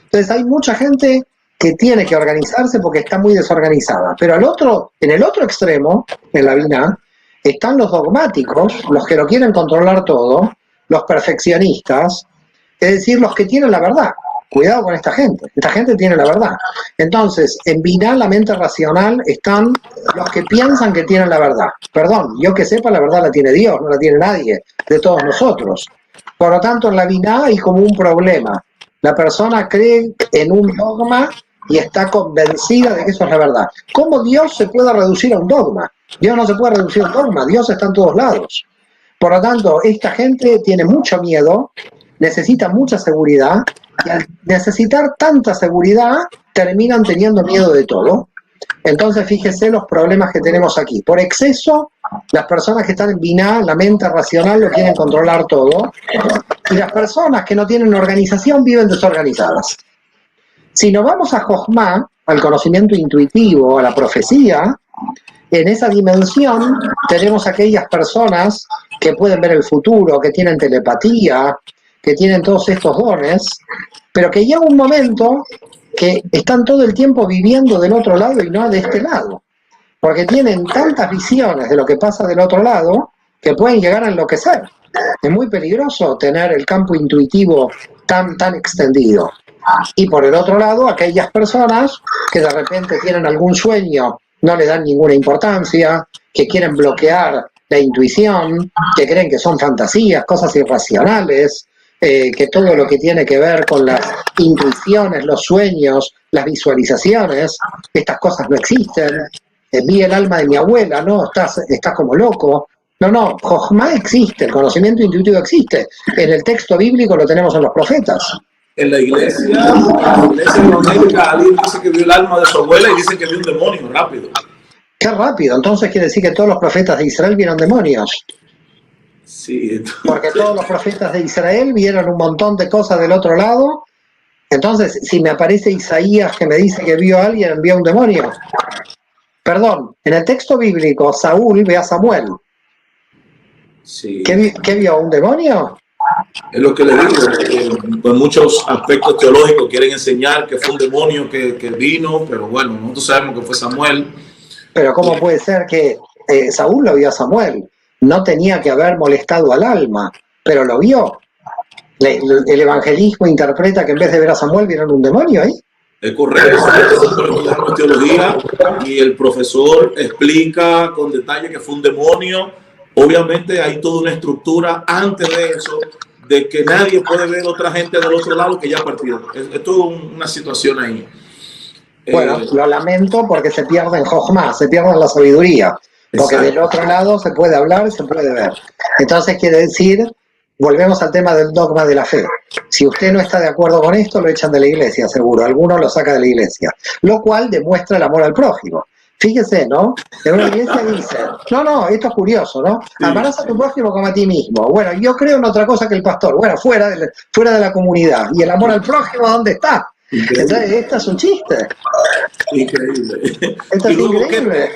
Entonces hay mucha gente que tiene que organizarse porque está muy desorganizada. Pero en el otro extremo, en la Binah, están los dogmáticos, los que lo quieren controlar todo, los perfeccionistas, es decir, los que tienen la verdad. Cuidado con esta gente tiene la verdad. Entonces, en Binah, la mente racional, están los que piensan que tienen la verdad. Perdón, yo que sepa, la verdad la tiene Dios, no la tiene nadie, de todos nosotros. Por lo tanto, en la Binah hay como un problema. La persona cree en un dogma y está convencida de que eso es la verdad. ¿Cómo Dios se puede reducir a un dogma? Dios no se puede reducir a un dogma, Dios está en todos lados. Por lo tanto, esta gente tiene mucho miedo, necesita mucha seguridad, y al necesitar tanta seguridad, terminan teniendo miedo de todo. Entonces, fíjese los problemas que tenemos aquí. Por exceso, las personas que están en Binah, la mente racional, lo quieren controlar todo, y las personas que no tienen organización viven desorganizadas. Si nos vamos a Jochma, al conocimiento intuitivo, a la profecía, en esa dimensión tenemos aquellas personas que pueden ver el futuro, que tienen telepatía, que tienen todos estos dones, pero que llega un momento que están todo el tiempo viviendo del otro lado y no de este lado, porque tienen tantas visiones de lo que pasa del otro lado que pueden llegar a enloquecer. Es muy peligroso tener el campo intuitivo tan extendido. Y por el otro lado, aquellas personas que de repente tienen algún sueño, no le dan ninguna importancia, que quieren bloquear la intuición, que creen que son fantasías, cosas irracionales, que todo lo que tiene que ver con las intuiciones, los sueños, las visualizaciones, estas cosas no existen. Vi el alma de mi abuela, no, estás como loco. No, Jochma existe, el conocimiento intuitivo existe. En el texto bíblico lo tenemos en los profetas. En la iglesia evangélica, alguien dice que vio el alma de su abuela y dice que vio un demonio, rápido. Qué rápido, entonces quiere decir que todos los profetas de Israel vieron demonios. Sí, entonces... Porque todos los profetas de Israel vieron un montón de cosas del otro lado. Entonces, si me aparece Isaías que me dice que vio a alguien, vio un demonio. Perdón, en el texto bíblico, Saúl ve a Samuel. Sí. ¿Qué vio? ¿Un demonio? Es lo que le digo, en muchos aspectos teológicos quieren enseñar que fue un demonio que vino, pero bueno, nosotros sabemos que fue Samuel. Pero ¿cómo puede ser que Saúl lo vio a Samuel? No tenía que haber molestado al alma, pero lo vio. El evangelismo interpreta que en vez de ver a Samuel vieron un demonio ahí. Es correcto, estudiamos teología y el profesor explica con detalle que fue un demonio. Obviamente hay toda una estructura antes de eso, de que nadie puede ver otra gente del otro lado que ya partió. Es toda una situación ahí. Bueno, lo lamento porque se pierde en Jochma, se pierde en la sabiduría. Porque exacto, del otro lado se puede hablar y se puede ver. Entonces quiere decir, volvemos al tema del dogma de la fe. Si usted no está de acuerdo con esto, lo echan de la iglesia, seguro. Alguno lo saca de la iglesia. Lo cual demuestra el amor al prójimo. Fíjese, ¿no? En una iglesia dice, no, esto es curioso, ¿no? Amarás a tu prójimo como a ti mismo. Bueno, yo creo en otra cosa que el pastor. Bueno, fuera de la comunidad. ¿Y el amor al prójimo dónde está? Increíble. Entonces, esto es un chiste. Increíble. Esto es increíble.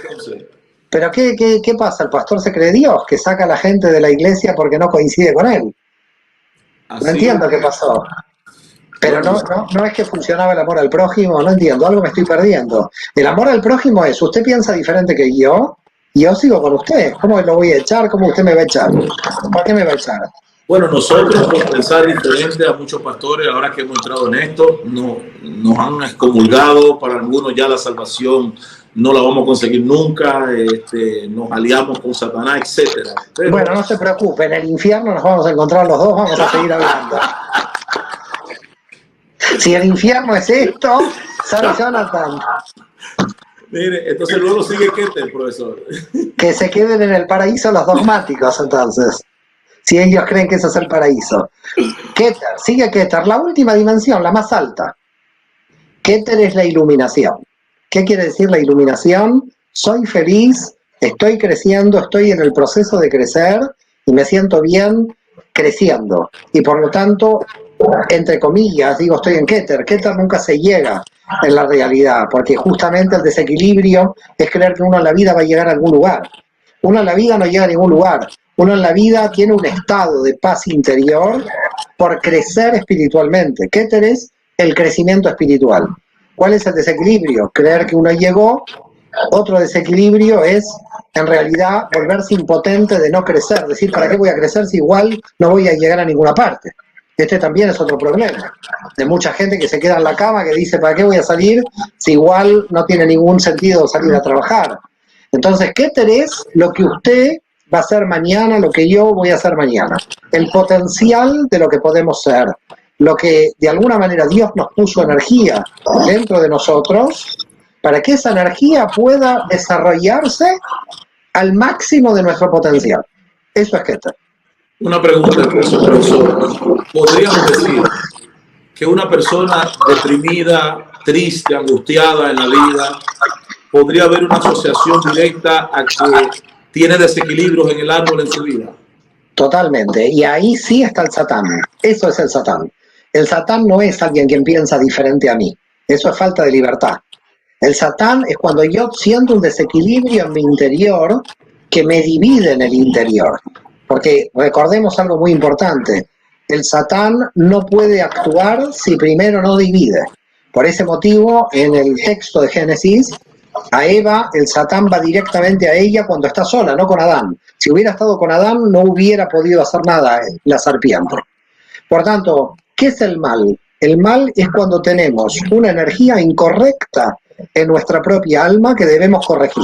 Pero ¿qué pasa? ¿El pastor se cree Dios, que saca a la gente de la iglesia porque no coincide con él? No entiendo qué pasó. Pero no es que funcionaba el amor al prójimo, no entiendo, algo me estoy perdiendo. El amor al prójimo es, usted piensa diferente que yo sigo con usted. ¿Cómo lo voy a echar? ¿Cómo usted me va a echar? ¿Por qué me va a echar? Bueno, nosotros por pensar diferente a muchos pastores, ahora que hemos entrado en esto, nos han excomulgado, para algunos ya la salvación no la vamos a conseguir nunca, nos aliamos con Satanás, etcétera. Pero... Bueno, no se preocupe, en el infierno nos vamos a encontrar los dos, vamos a seguir hablando. Si el infierno es esto, ¿sabe Jonathan? Mire, entonces luego sigue Keter, profesor. Que se queden en el paraíso los dogmáticos, entonces. Si ellos creen que eso es el paraíso. Keter, sigue Keter, la última dimensión, la más alta. Keter es la iluminación. ¿Qué quiere decir la iluminación? Soy feliz, estoy creciendo, estoy en el proceso de crecer y me siento bien creciendo. Y por lo tanto, entre comillas, digo, estoy en Keter. Keter nunca se llega en la realidad, porque justamente el desequilibrio es creer que uno en la vida va a llegar a algún lugar. Uno en la vida no llega a ningún lugar. Uno en la vida tiene un estado de paz interior por crecer espiritualmente. Keter es el crecimiento espiritual. ¿Cuál es el desequilibrio? Creer que uno llegó. Otro desequilibrio es, en realidad, volverse impotente de no crecer. Decir, ¿para qué voy a crecer si igual no voy a llegar a ninguna parte? Este también es otro problema. De mucha gente que se queda en la cama, que dice, ¿para qué voy a salir si igual no tiene ningún sentido salir a trabajar? Entonces, Keter es lo que usted va a hacer mañana, lo que yo voy a hacer mañana. El potencial de lo que podemos ser. lo que de alguna manera Dios nos puso energía dentro de nosotros para que esa energía pueda desarrollarse al máximo de nuestro potencial. Eso es Keter. Una pregunta, profesor. ¿Podríamos decir que una persona deprimida, triste, angustiada en la vida, podría haber una asociación directa a que tiene desequilibrios en el árbol en su vida? Totalmente. Y ahí sí está el Satán. Eso es el Satán. El Satán no es alguien quien piensa diferente a mí. Eso es falta de libertad. El Satán es cuando yo siento un desequilibrio en mi interior que me divide en el interior. Porque recordemos algo muy importante. El Satán no puede actuar si primero no divide. Por ese motivo, en el texto de Génesis, a Eva, el Satán va directamente a ella cuando está sola, no con Adán. Si hubiera estado con Adán, no hubiera podido hacer nada la serpiente. Por tanto, ¿qué es el mal? El mal es cuando tenemos una energía incorrecta en nuestra propia alma que debemos corregir.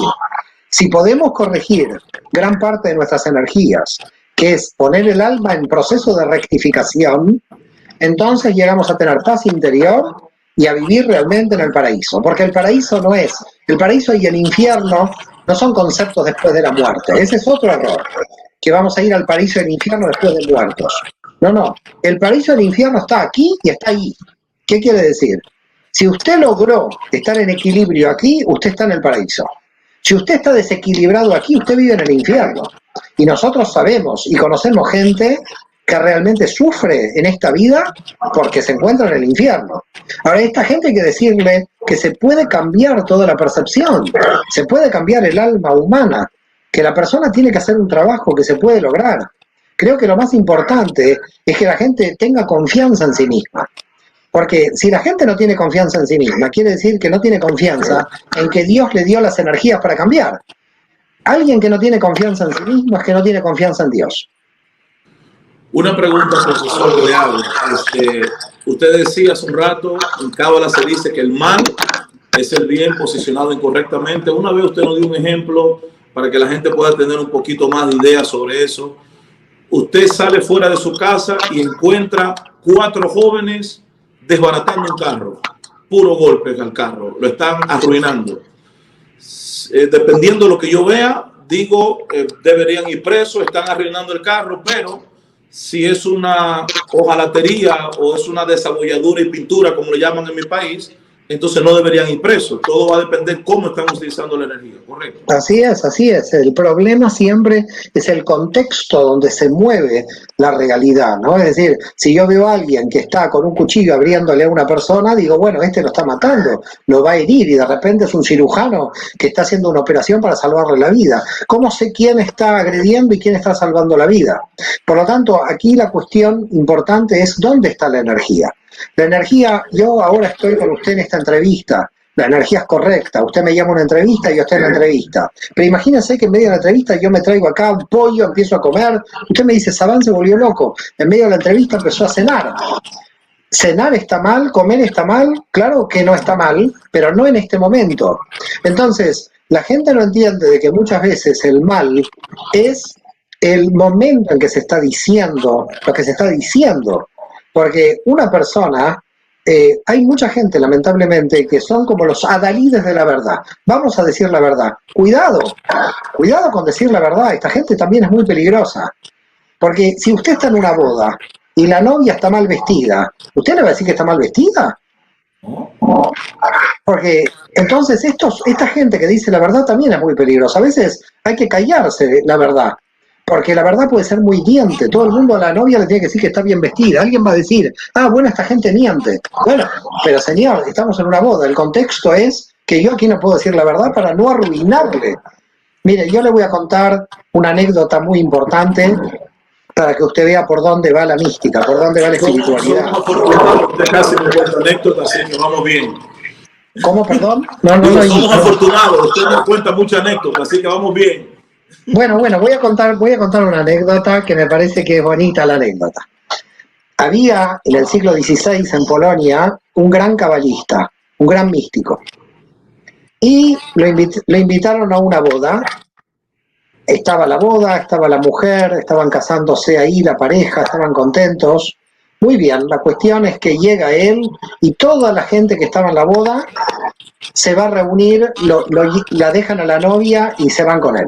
Si podemos corregir gran parte de nuestras energías, que es poner el alma en proceso de rectificación, entonces llegamos a tener paz interior y a vivir realmente en el paraíso. Porque el paraíso no es, el paraíso y el infierno no son conceptos después de la muerte. Ese es otro error, que vamos a ir al paraíso y al infierno después de muertos. No, no, el paraíso y el infierno está aquí y está ahí. ¿Qué quiere decir? Si usted logró estar en equilibrio aquí, usted está en el paraíso. Si usted está desequilibrado aquí, usted vive en el infierno. Y nosotros sabemos y conocemos gente que realmente sufre en esta vida porque se encuentra en el infierno. Ahora, a esta gente hay que decirle que se puede cambiar toda la percepción, se puede cambiar el alma humana, que la persona tiene que hacer un trabajo que se puede lograr. Creo que lo más importante es que la gente tenga confianza en sí misma. Porque si la gente no tiene confianza en sí misma, quiere decir que no tiene confianza en que Dios le dio las energías para cambiar. Alguien que no tiene confianza en sí mismo es que no tiene confianza en Dios. Una pregunta, profesor, que le hago. Usted decía hace un rato, en Cábala se dice que el mal es el bien posicionado incorrectamente. Una vez usted nos dio un ejemplo para que la gente pueda tener un poquito más de idea sobre eso. Usted sale fuera de su casa y encuentra 4 jóvenes desbaratando un carro, puro golpe al carro, lo están arruinando. Dependiendo de lo que yo vea, digo, deberían ir presos, están arruinando el carro, pero si es una hojalatería o es una desabolladura y pintura, como le llaman en mi país, entonces no deberían ir presos. Todo va a depender cómo estamos utilizando la energía, ¿correcto? Así es, así es. El problema siempre es el contexto donde se mueve la realidad, ¿no? Es decir, si yo veo a alguien que está con un cuchillo abriéndole a una persona, digo, bueno, este lo está matando, lo va a herir, y de repente es un cirujano que está haciendo una operación para salvarle la vida. ¿Cómo sé quién está agrediendo y quién está salvando la vida? Por lo tanto, aquí la cuestión importante es dónde está la energía. La energía, yo ahora estoy con usted en esta entrevista, la energía es correcta, usted me llama a una entrevista y yo estoy en la entrevista, pero imagínense que en medio de la entrevista yo me traigo acá un pollo, empiezo a comer, usted me dice, Sabán se volvió loco, en medio de la entrevista empezó a cenar. ¿Cenar está mal? ¿Comer está mal? Claro que no está mal, pero no en este momento. Entonces, la gente no entiende de que muchas veces el mal es el momento en que se está diciendo lo que se está diciendo. Porque una persona, hay mucha gente lamentablemente que son como los adalides de la verdad. Vamos a decir la verdad. Cuidado con decir la verdad. Esta gente también es muy peligrosa. Porque si usted está en una boda y la novia está mal vestida, ¿usted le va a decir que está mal vestida? Porque entonces esta gente que dice la verdad también es muy peligrosa. A veces hay que callarse la verdad. Porque la verdad puede ser muy hiriente. Todo el mundo a la novia le tiene que decir que está bien vestida. Alguien va a decir, bueno, esta gente miente. Bueno, pero señor, estamos en una boda. El contexto es que yo aquí no puedo decir la verdad para no arruinarle. Mire, yo le voy a contar una anécdota muy importante para que usted vea por dónde va la mística, por dónde va la espiritualidad. Usted casi me cuenta anécdotas, así que vamos bien. ¿Cómo, perdón? Somos afortunados. Usted nos cuenta muchas anécdotas, así que vamos bien. Bueno, voy a contar una anécdota que me parece que es bonita la anécdota. Había en el siglo XVI en Polonia un gran cabalista, un gran místico. Y lo invitaron a una boda. Estaba la boda, estaba la mujer, estaban casándose ahí la pareja, estaban contentos. Muy bien, la cuestión es que llega él y toda la gente que estaba en la boda se va a reunir, la dejan a la novia y se van con él.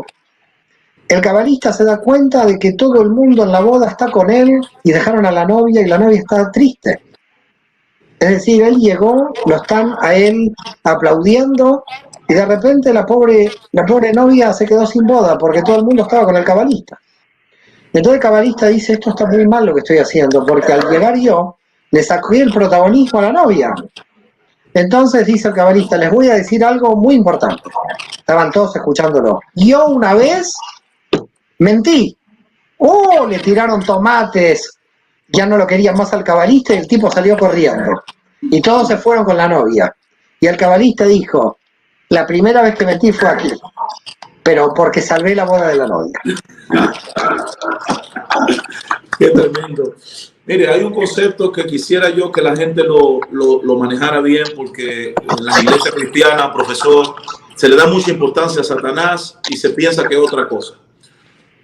El cabalista se da cuenta de que todo el mundo en la boda está con él y dejaron a la novia y la novia está triste. Es decir, él llegó, lo están a él aplaudiendo y de repente la pobre novia se quedó sin boda porque todo el mundo estaba con el cabalista. Entonces el cabalista dice, esto está muy mal lo que estoy haciendo, porque al llegar yo le saqué el protagonismo a la novia. Entonces dice el cabalista, les voy a decir algo muy importante. Estaban todos escuchándolo. Yo una vez mentí. ¡Oh! Le tiraron tomates. Ya no lo querían más al cabalista y el tipo salió corriendo. Y todos se fueron con la novia. Y el cabalista dijo, la primera vez que mentí fue aquí, pero porque salvé la boda de la novia. Qué tremendo. Mire, hay un concepto que quisiera yo que la gente lo manejara bien, porque en la iglesia cristiana, profesor, se le da mucha importancia a Satanás y se piensa que es otra cosa.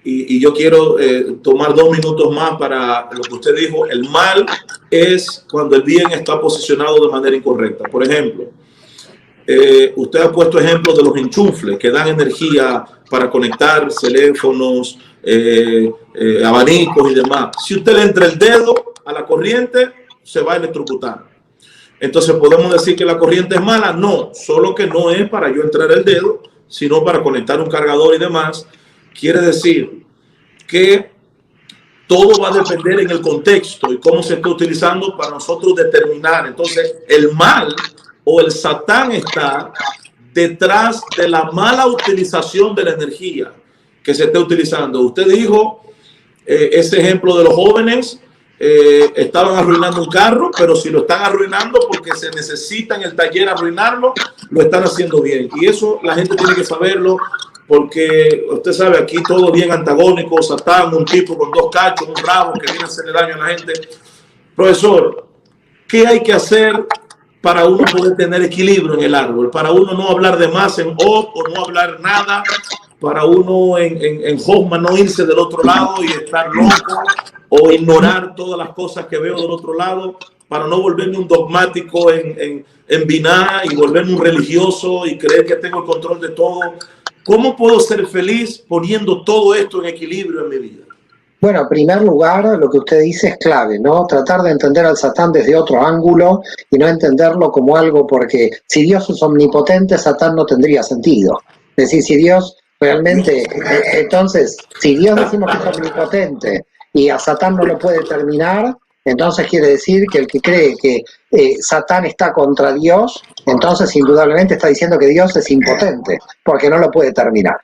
Y yo quiero tomar 2 minutos más para lo que usted dijo. El mal es cuando el bien está posicionado de manera incorrecta. Por ejemplo, usted ha puesto ejemplos de los enchufles que dan energía para conectar teléfonos, abanicos y demás. Si usted le entra el dedo a la corriente, se va a electrocutar. Entonces, ¿podemos decir que la corriente es mala? No, solo que no es para yo entrar el dedo, sino para conectar un cargador y demás. Quiere decir que todo va a depender en el contexto y cómo se está utilizando para nosotros determinar. Entonces, el mal o el Satán está detrás de la mala utilización de la energía que se está utilizando. Usted dijo ese ejemplo de los jóvenes, estaban arruinando un carro, pero si lo están arruinando porque se necesita en el taller arruinarlo, lo están haciendo bien. Y eso la gente tiene que saberlo, porque usted sabe, aquí todo bien antagónico, Satán, un tipo con 2 cachos, un rabo que viene a hacerle daño a la gente. Profesor, ¿qué hay que hacer para uno poder tener equilibrio en el árbol? Para uno no hablar de más en off o no hablar nada, para uno en Hoffman no irse del otro lado y estar loco o ignorar todas las cosas que veo del otro lado, para no volverme un dogmático en Binah y volverme un religioso y creer que tengo el control de todo. ¿Cómo puedo ser feliz poniendo todo esto en equilibrio en mi vida? Bueno, en primer lugar, lo que usted dice es clave, ¿no? Tratar de entender al Satán desde otro ángulo y no entenderlo como algo, porque si Dios es omnipotente, Satán no tendría sentido. Es decir, si Dios realmente, entonces, si Dios decimos que es omnipotente y a Satán no lo puede terminar, entonces quiere decir que el que cree que Satán está contra Dios, entonces indudablemente está diciendo que Dios es impotente, porque no lo puede terminar.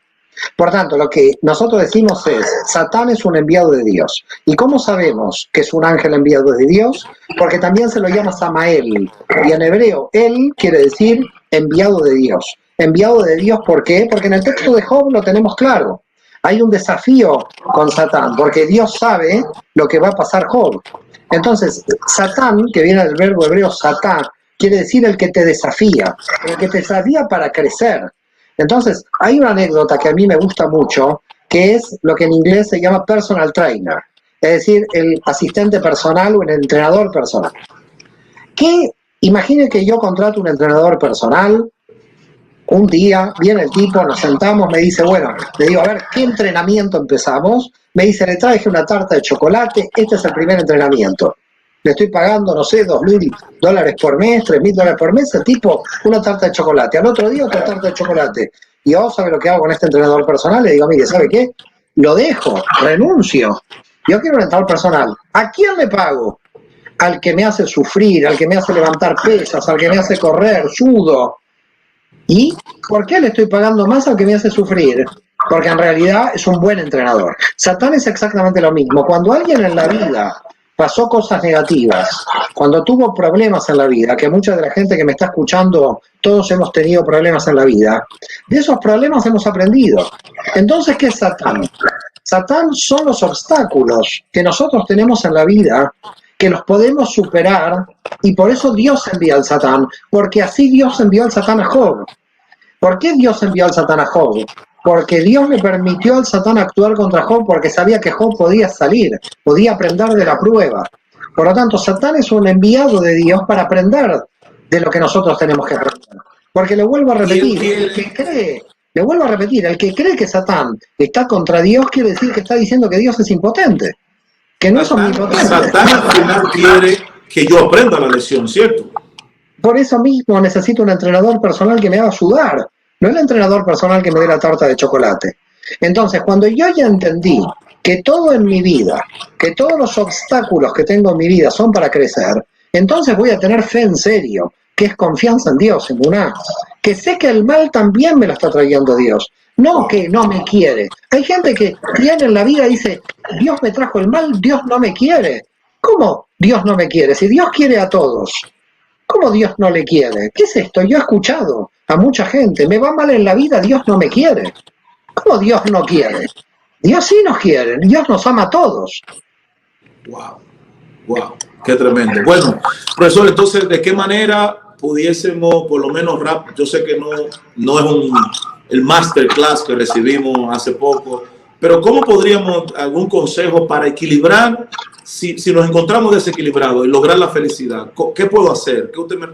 Por tanto, lo que nosotros decimos es, Satán es un enviado de Dios. ¿Y cómo sabemos que es un ángel enviado de Dios? Porque también se lo llama Samael. Y en hebreo, él quiere decir enviado de Dios. Enviado de Dios, ¿por qué? Porque en el texto de Job lo tenemos claro. Hay un desafío con Satán, porque Dios sabe lo que va a pasar Job. Entonces, Satán, que viene del verbo hebreo satán, quiere decir el que te desafía para crecer. Entonces, hay una anécdota que a mí me gusta mucho, que es lo que en inglés se llama personal trainer, es decir, el asistente personal o el entrenador personal. Imagine que yo contrato un entrenador personal, un día viene el tipo, nos sentamos, me dice, bueno, le digo, a ver, ¿qué entrenamiento empezamos? Me dice, le traje una tarta de chocolate, este es el primer entrenamiento. Le estoy pagando, no sé, $2.000 por mes, $3.000 por mes, el tipo, una tarta de chocolate. Al otro día, otra tarta de chocolate. Y yo, ¿sabe lo que hago con este entrenador personal? Le digo, mire, ¿sabe qué? Lo dejo, renuncio. Yo quiero un entrenador personal. ¿A quién le pago? Al que me hace sufrir, al que me hace levantar pesas, al que me hace correr, judo. ¿Y por qué le estoy pagando más al que me hace sufrir? Porque en realidad es un buen entrenador. Satán es exactamente lo mismo. Cuando alguien en la vida pasó cosas negativas, cuando tuvo problemas en la vida, que mucha de la gente que me está escuchando, todos hemos tenido problemas en la vida, de esos problemas hemos aprendido. Entonces, ¿qué es Satán? Satán son los obstáculos que nosotros tenemos en la vida, que los podemos superar, y por eso Dios envía al Satán, porque así Dios envió al Satán a Job. ¿Por qué Dios envió al Satán a Job? Porque Dios le permitió al Satán actuar contra Job porque sabía que Job podía salir, podía aprender de la prueba. Por lo tanto, Satán es un enviado de Dios para aprender de lo que nosotros tenemos que aprender. Porque le vuelvo a repetir, el que cree que Satán está contra Dios quiere decir que está diciendo que Dios es impotente, que no es omnipotente. Satán al final quiere que yo aprenda la lección, ¿cierto? Por eso mismo necesito un entrenador personal que me haga sudar, no el entrenador personal que me dé la tarta de chocolate. Entonces, cuando yo ya entendí que todo en mi vida, que todos los obstáculos que tengo en mi vida son para crecer, entonces voy a tener fe en serio, que es confianza en Dios, en Muná, que sé que el mal también me lo está trayendo Dios, no que no me quiere. Hay gente que viene en la vida y dice, Dios me trajo el mal, Dios no me quiere. ¿Cómo Dios no me quiere? Si Dios quiere a todos, ¿cómo Dios no le quiere? ¿Qué es esto? Yo he escuchado a mucha gente, me va mal en la vida, Dios no me quiere. ¿Cómo Dios no quiere? Dios sí nos quiere, Dios nos ama a todos. Wow, qué tremendo. Bueno, profesor, entonces, ¿de qué manera pudiésemos, por lo menos yo sé que no es el masterclass que recibimos hace poco, pero ¿cómo podríamos, algún consejo para equilibrar, si nos encontramos desequilibrados y lograr la felicidad? ¿Qué puedo hacer? ¿Qué usted me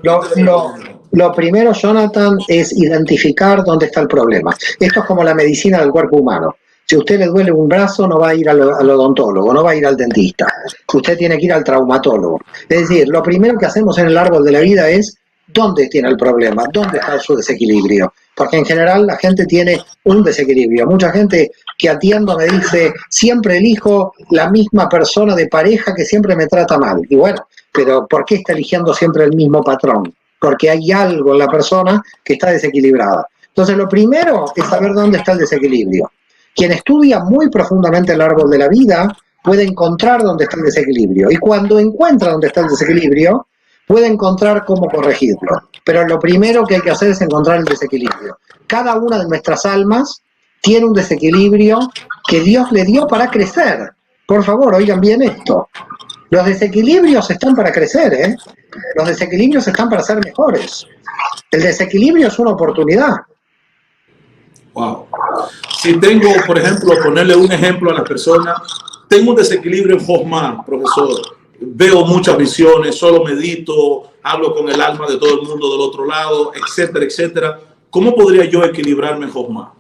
Lo primero, Jonathan, es identificar dónde está el problema. Esto es como la medicina del cuerpo humano. Si a usted le duele un brazo, no va a ir al odontólogo, no va a ir al dentista. Usted tiene que ir al traumatólogo. Es decir, lo primero que hacemos en el árbol de la vida es dónde tiene el problema, dónde está su desequilibrio. Porque en general la gente tiene un desequilibrio. Mucha gente que atiendo me dice, siempre elijo la misma persona de pareja que siempre me trata mal. Y bueno, pero ¿por qué está eligiendo siempre el mismo patrón? Porque hay algo en la persona que está desequilibrada. Entonces lo primero es saber dónde está el desequilibrio. Quien estudia muy profundamente el árbol de la vida puede encontrar dónde está el desequilibrio. Y cuando encuentra dónde está el desequilibrio, puede encontrar cómo corregirlo. Pero lo primero que hay que hacer es encontrar el desequilibrio. Cada una de nuestras almas tiene un desequilibrio que Dios le dio para crecer. Por favor, oigan bien esto. Los desequilibrios están para crecer, ¿eh? Los desequilibrios están para ser mejores. El desequilibrio es una oportunidad. Wow. Si tengo, por ejemplo, ponerle un ejemplo a las personas, tengo un desequilibrio en Jochma, profesor. Veo muchas visiones, solo medito, hablo con el alma de todo el mundo del otro lado, etcétera, etcétera. ¿Cómo podría yo equilibrarme en Jochma?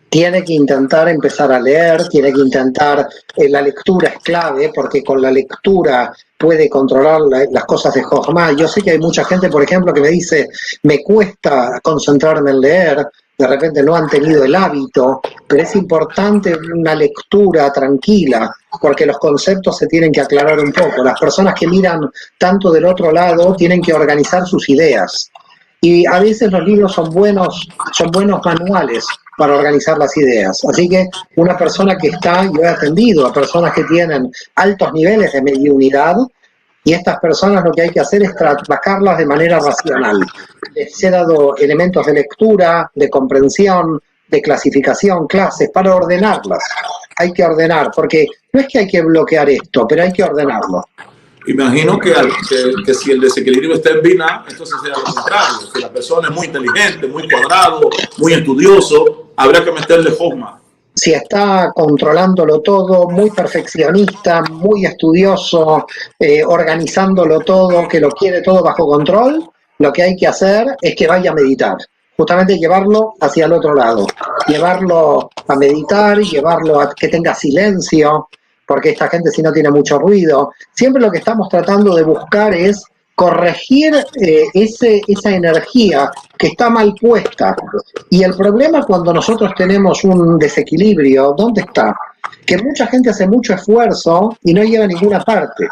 Tiene que intentar empezar a leer, tiene que intentar, la lectura es clave, porque con la lectura puede controlar las cosas de Jochma. Yo sé que hay mucha gente, por ejemplo, que me dice, me cuesta concentrarme en leer, de repente no han tenido el hábito, pero es importante una lectura tranquila, porque los conceptos se tienen que aclarar un poco. Las personas que miran tanto del otro lado tienen que organizar sus ideas. Y a veces los libros son buenos manuales para organizar las ideas. Así que una persona que yo he atendido a personas que tienen altos niveles de mediunidad, y estas personas lo que hay que hacer es trabajarlas de manera racional. Les he dado elementos de lectura, de comprensión, de clasificación, clases, para ordenarlas. Hay que ordenar, porque no es que hay que bloquear esto, pero hay que ordenarlo. Imagino que si el desequilibrio está en Binah, entonces será lo contrario. Si la persona es muy inteligente, muy cuadrado, muy estudioso, habrá que meterle Jochma. Si está controlándolo todo, muy perfeccionista, muy estudioso, organizándolo todo, que lo quiere todo bajo control, lo que hay que hacer es que vaya a meditar. Justamente llevarlo hacia el otro lado. Llevarlo a meditar, llevarlo a que tenga silencio, porque esta gente si no tiene mucho ruido. Siempre lo que estamos tratando de buscar es corregir esa energía que está mal puesta. Y el problema cuando nosotros tenemos un desequilibrio, ¿dónde está? Que mucha gente hace mucho esfuerzo y no llega a ninguna parte.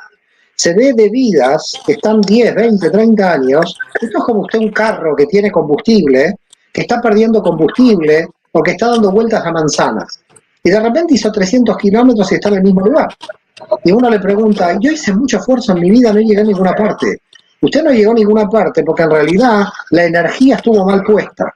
Se ve de vidas que están 10, 20, 30 años, esto es como usted un carro que tiene combustible, que está perdiendo combustible o que está dando vueltas a manzanas. Y de repente hizo 300 kilómetros y está en el mismo lugar. Y uno le pregunta, yo hice mucho esfuerzo en mi vida, no llegué a ninguna parte. Usted no llegó a ninguna parte porque en realidad la energía estuvo mal puesta.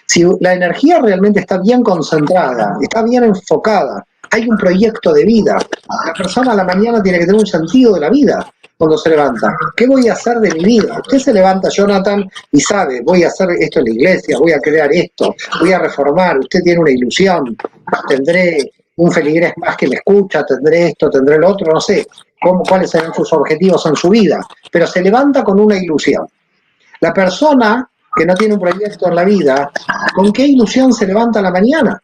Si la energía realmente está bien concentrada, está bien enfocada, hay un proyecto de vida. La persona a la mañana tiene que tener un sentido de la vida cuando se levanta. ¿Qué voy a hacer de mi vida? Usted se levanta, Jonathan, y sabe, voy a hacer esto en la iglesia, voy a crear esto, voy a reformar. Usted tiene una ilusión, tendré un feligrés más que me escucha, tendré esto, tendré lo otro, no sé. cuáles serán sus objetivos en su vida, pero se levanta con una ilusión. La persona que no tiene un proyecto en la vida, ¿con qué ilusión se levanta a la mañana?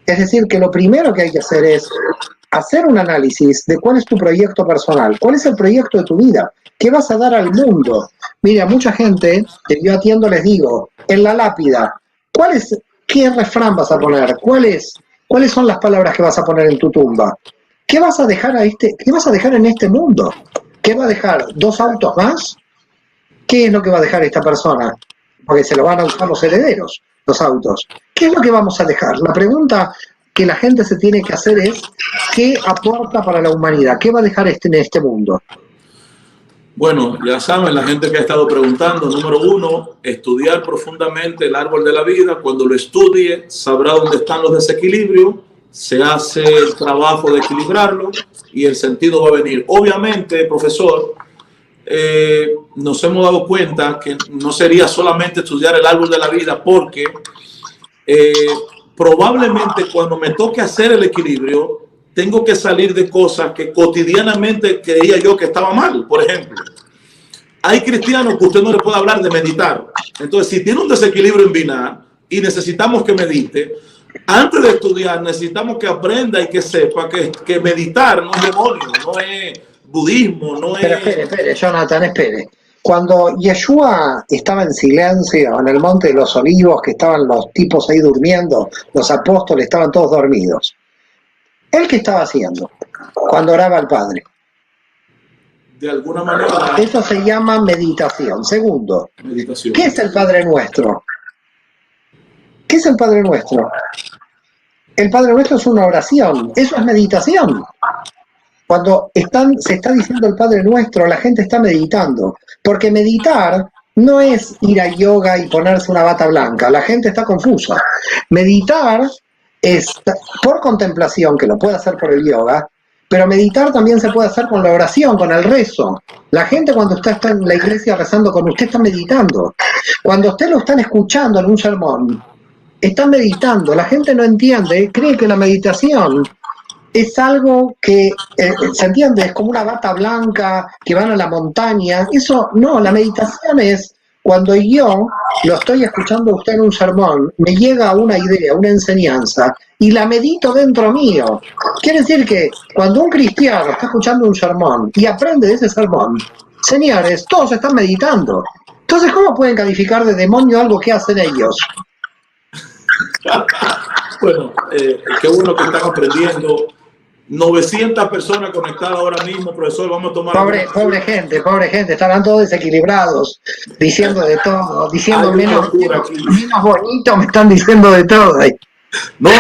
Es decir, que lo primero que hay que hacer es hacer un análisis de cuál es tu proyecto personal, cuál es el proyecto de tu vida, qué vas a dar al mundo. Mira, mucha gente que yo atiendo les digo, en la lápida, ¿qué refrán vas a poner? ¿Cuáles son las palabras que vas a poner en tu tumba? ¿Qué vas a dejar en este mundo? ¿Qué va a dejar? ¿2 autos más? ¿Qué es lo que va a dejar esta persona? Porque se lo van a usar los herederos, los autos. ¿Qué es lo que vamos a dejar? La pregunta que la gente se tiene que hacer es, ¿qué aporta para la humanidad? ¿Qué va a dejar en este mundo? Bueno, ya saben, la gente que ha estado preguntando, número 1, estudiar profundamente el árbol de la vida. Cuando lo estudie, sabrá dónde están los desequilibrios, se hace el trabajo de equilibrarlo y el sentido va a venir. Obviamente, profesor, nos hemos dado cuenta que no sería solamente estudiar el árbol de la vida, porque probablemente cuando me toque hacer el equilibrio, tengo que salir de cosas que cotidianamente creía yo que estaba mal. Por ejemplo, hay cristianos que usted no le puede hablar de meditar. Entonces, si tiene un desequilibrio en binar y necesitamos que medite, antes de estudiar necesitamos que aprenda y que sepa que meditar no es demonio, no es budismo, no es... Pero espere, Jonathan, espere. Cuando Yeshua estaba en silencio en el Monte de los Olivos, que estaban los tipos ahí durmiendo, los apóstoles estaban todos dormidos, ¿él qué estaba haciendo cuando oraba al Padre? De alguna manera... Eso se llama meditación. Segundo, meditación. ¿Qué es el Padre Nuestro? ¿Qué es el Padre Nuestro? El Padre Nuestro es una oración, eso es meditación. Cuando se está diciendo el Padre Nuestro, la gente está meditando, porque meditar no es ir a yoga y ponerse una bata blanca, la gente está confusa. Meditar es por contemplación, que lo puede hacer por el yoga, pero meditar también se puede hacer con la oración, con el rezo. La gente cuando usted está en la iglesia rezando con usted está meditando. Cuando usted lo están escuchando en un sermón, está meditando. La gente no entiende, cree que la meditación es algo que, ¿se entiende? Es como una bata blanca que van a la montaña. Eso no, la meditación es cuando yo lo estoy escuchando a usted en un sermón, me llega una idea, una enseñanza, y la medito dentro mío. Quiere decir que cuando un cristiano está escuchando un sermón y aprende de ese sermón, señores, todos están meditando. Entonces, ¿cómo pueden calificar de demonio algo que hacen ellos? Bueno, qué bueno que están aprendiendo. 900 personas conectadas ahora mismo, profesor, vamos a tomar... Pobre gente, estarán todos desequilibrados, diciendo de todo, diciendo menos bonito, me están diciendo de todo. No,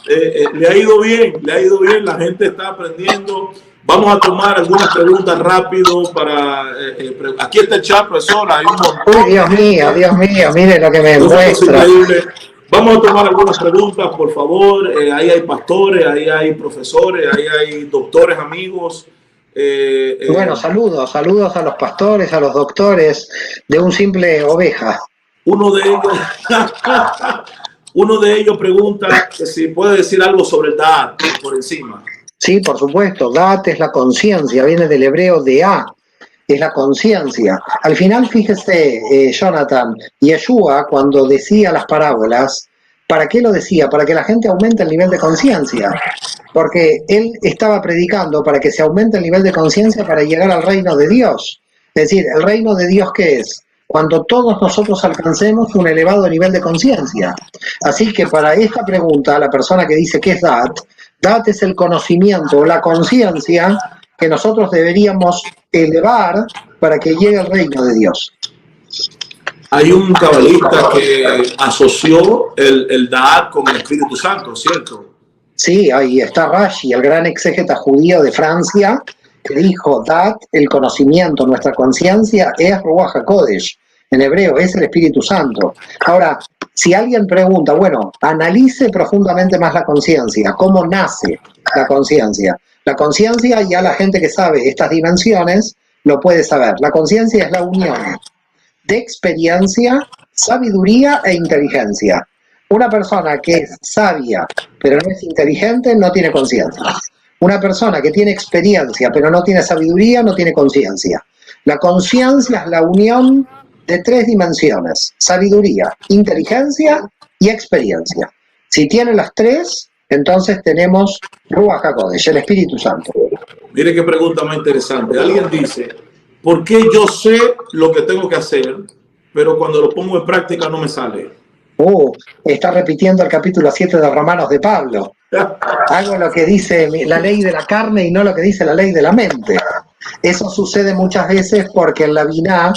le ha ido bien, la gente está aprendiendo. Vamos a tomar algunas preguntas rápido para... aquí está el chat, profesor, hay un montón. Uy, Dios mío, mire lo que me muestra. Vamos a tomar algunas preguntas, por favor. Ahí hay pastores, ahí hay profesores, ahí hay doctores, amigos. Bueno, saludos a los pastores, a los doctores de un simple oveja. Uno de ellos pregunta si puede decir algo sobre el Da'at por encima. Sí, por supuesto. Da'at es la conciencia, viene del hebreo Deá, es la conciencia. Al final, fíjese, Jonathan, Yeshua, cuando decía las parábolas, ¿para qué lo decía? Para que la gente aumente el nivel de conciencia. Porque él estaba predicando para que se aumente el nivel de conciencia para llegar al reino de Dios. Es decir, ¿el reino de Dios qué es? Cuando todos nosotros alcancemos un elevado nivel de conciencia. Así que para esta pregunta, la persona que dice ¿qué es Da'at? Da'at es el conocimiento o la conciencia que nosotros deberíamos elevar para que llegue al reino de Dios. Hay un cabalista que asoció el Da'at con el Espíritu Santo, ¿cierto? Sí, ahí está Rashi, el gran exégeta judío de Francia, que dijo, Da'at, el conocimiento, nuestra conciencia, es Ruach HaKodesh. En hebreo, es el Espíritu Santo. Ahora, si alguien pregunta, bueno, analice profundamente más la conciencia, ¿cómo nace la conciencia? La conciencia, ya la gente que sabe estas dimensiones lo puede saber. La conciencia es la unión de experiencia, sabiduría e inteligencia. Una persona que es sabia, pero no es inteligente, no tiene conciencia. Una persona que tiene experiencia pero no tiene sabiduría no tiene conciencia. La conciencia es la unión de 3 dimensiones: sabiduría, inteligencia y experiencia. Si tiene las 3, entonces tenemos Ruach HaKodesh, el Espíritu Santo. Mire qué pregunta más interesante. Alguien dice, ¿por qué yo sé lo que tengo que hacer, pero cuando lo pongo en práctica no me sale? Está repitiendo el capítulo 7 de Romanos de Pablo. Hago lo que dice la ley de la carne y no lo que dice la ley de la mente. Eso sucede muchas veces porque en la Biná,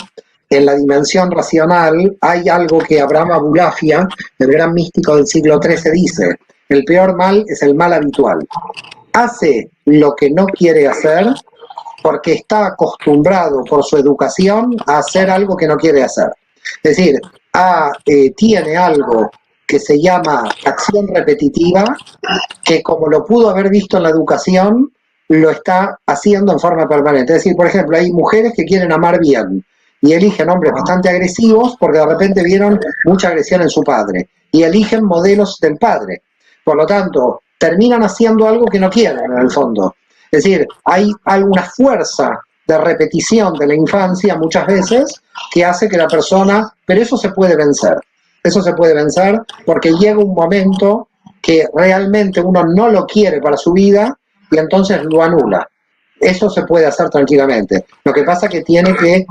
en la dimensión racional, hay algo que Abraham Abulafia, el gran místico del siglo XIII, dice: el peor mal es el mal habitual. Hace lo que no quiere hacer porque está acostumbrado por su educación a hacer algo que no quiere hacer. Es decir, tiene algo que se llama acción repetitiva, que como lo pudo haber visto en la educación, lo está haciendo en forma permanente. Es decir, por ejemplo, hay mujeres que quieren amar bien y eligen hombres bastante agresivos porque de repente vieron mucha agresión en su padre y eligen modelos del padre. Por lo tanto, terminan haciendo algo que no quieren en el fondo. Es decir, hay alguna fuerza de repetición de la infancia muchas veces que hace que la persona, pero eso se puede vencer. Eso se puede vencer porque llega un momento que realmente uno no lo quiere para su vida y entonces lo anula. Eso se puede hacer tranquilamente. Lo que pasa es que tiene que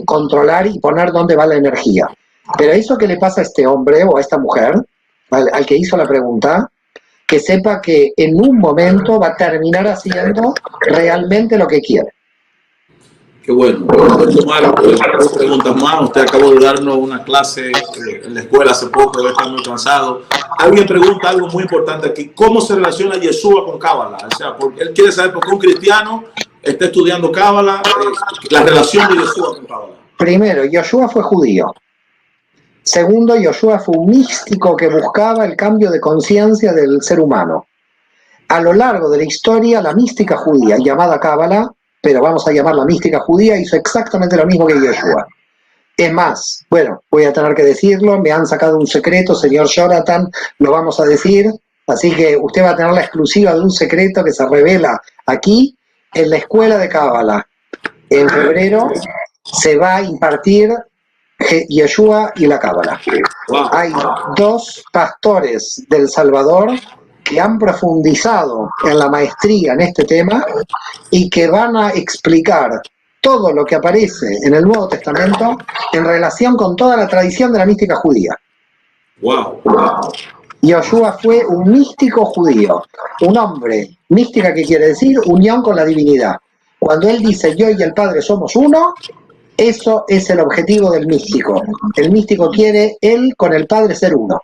controlar y poner dónde va la energía. Pero eso que le pasa a este hombre o a esta mujer, al que hizo la pregunta, que sepa que en un momento va a terminar haciendo realmente lo que quiere. Qué bueno. Vamos a tomar 2 preguntas más. Usted acabó de darnos una clase en la escuela hace poco, debe estar muy cansado. Alguien pregunta algo muy importante aquí. ¿Cómo se relaciona Yeshua con Cábala? O sea, porque él quiere saber por qué un cristiano está estudiando Cábala, la relación de Yeshua con Cábala. Primero, Yeshua fue judío. Segundo, Yeshua fue un místico que buscaba el cambio de conciencia del ser humano. A lo largo de la historia, la mística judía, llamada Cábala, pero vamos a llamarla mística judía, hizo exactamente lo mismo que Yeshua. Es más, bueno, voy a tener que decirlo, me han sacado un secreto, señor Jonathan, lo vamos a decir, así que usted va a tener la exclusiva de un secreto que se revela aquí, en la escuela de Cábala. En febrero se va a impartir Yeshua y la Cábala. Wow. Hay 2 pastores del Salvador que han profundizado en la maestría en este tema y que van a explicar todo lo que aparece en el Nuevo Testamento en relación con toda la tradición de la mística judía. Wow. Yeshua fue un místico judío, un hombre. Mística, ¿qué quiere decir? Unión con la divinidad. Cuando él dice yo y el Padre somos uno, eso es el objetivo del místico. El místico quiere él con el Padre ser uno.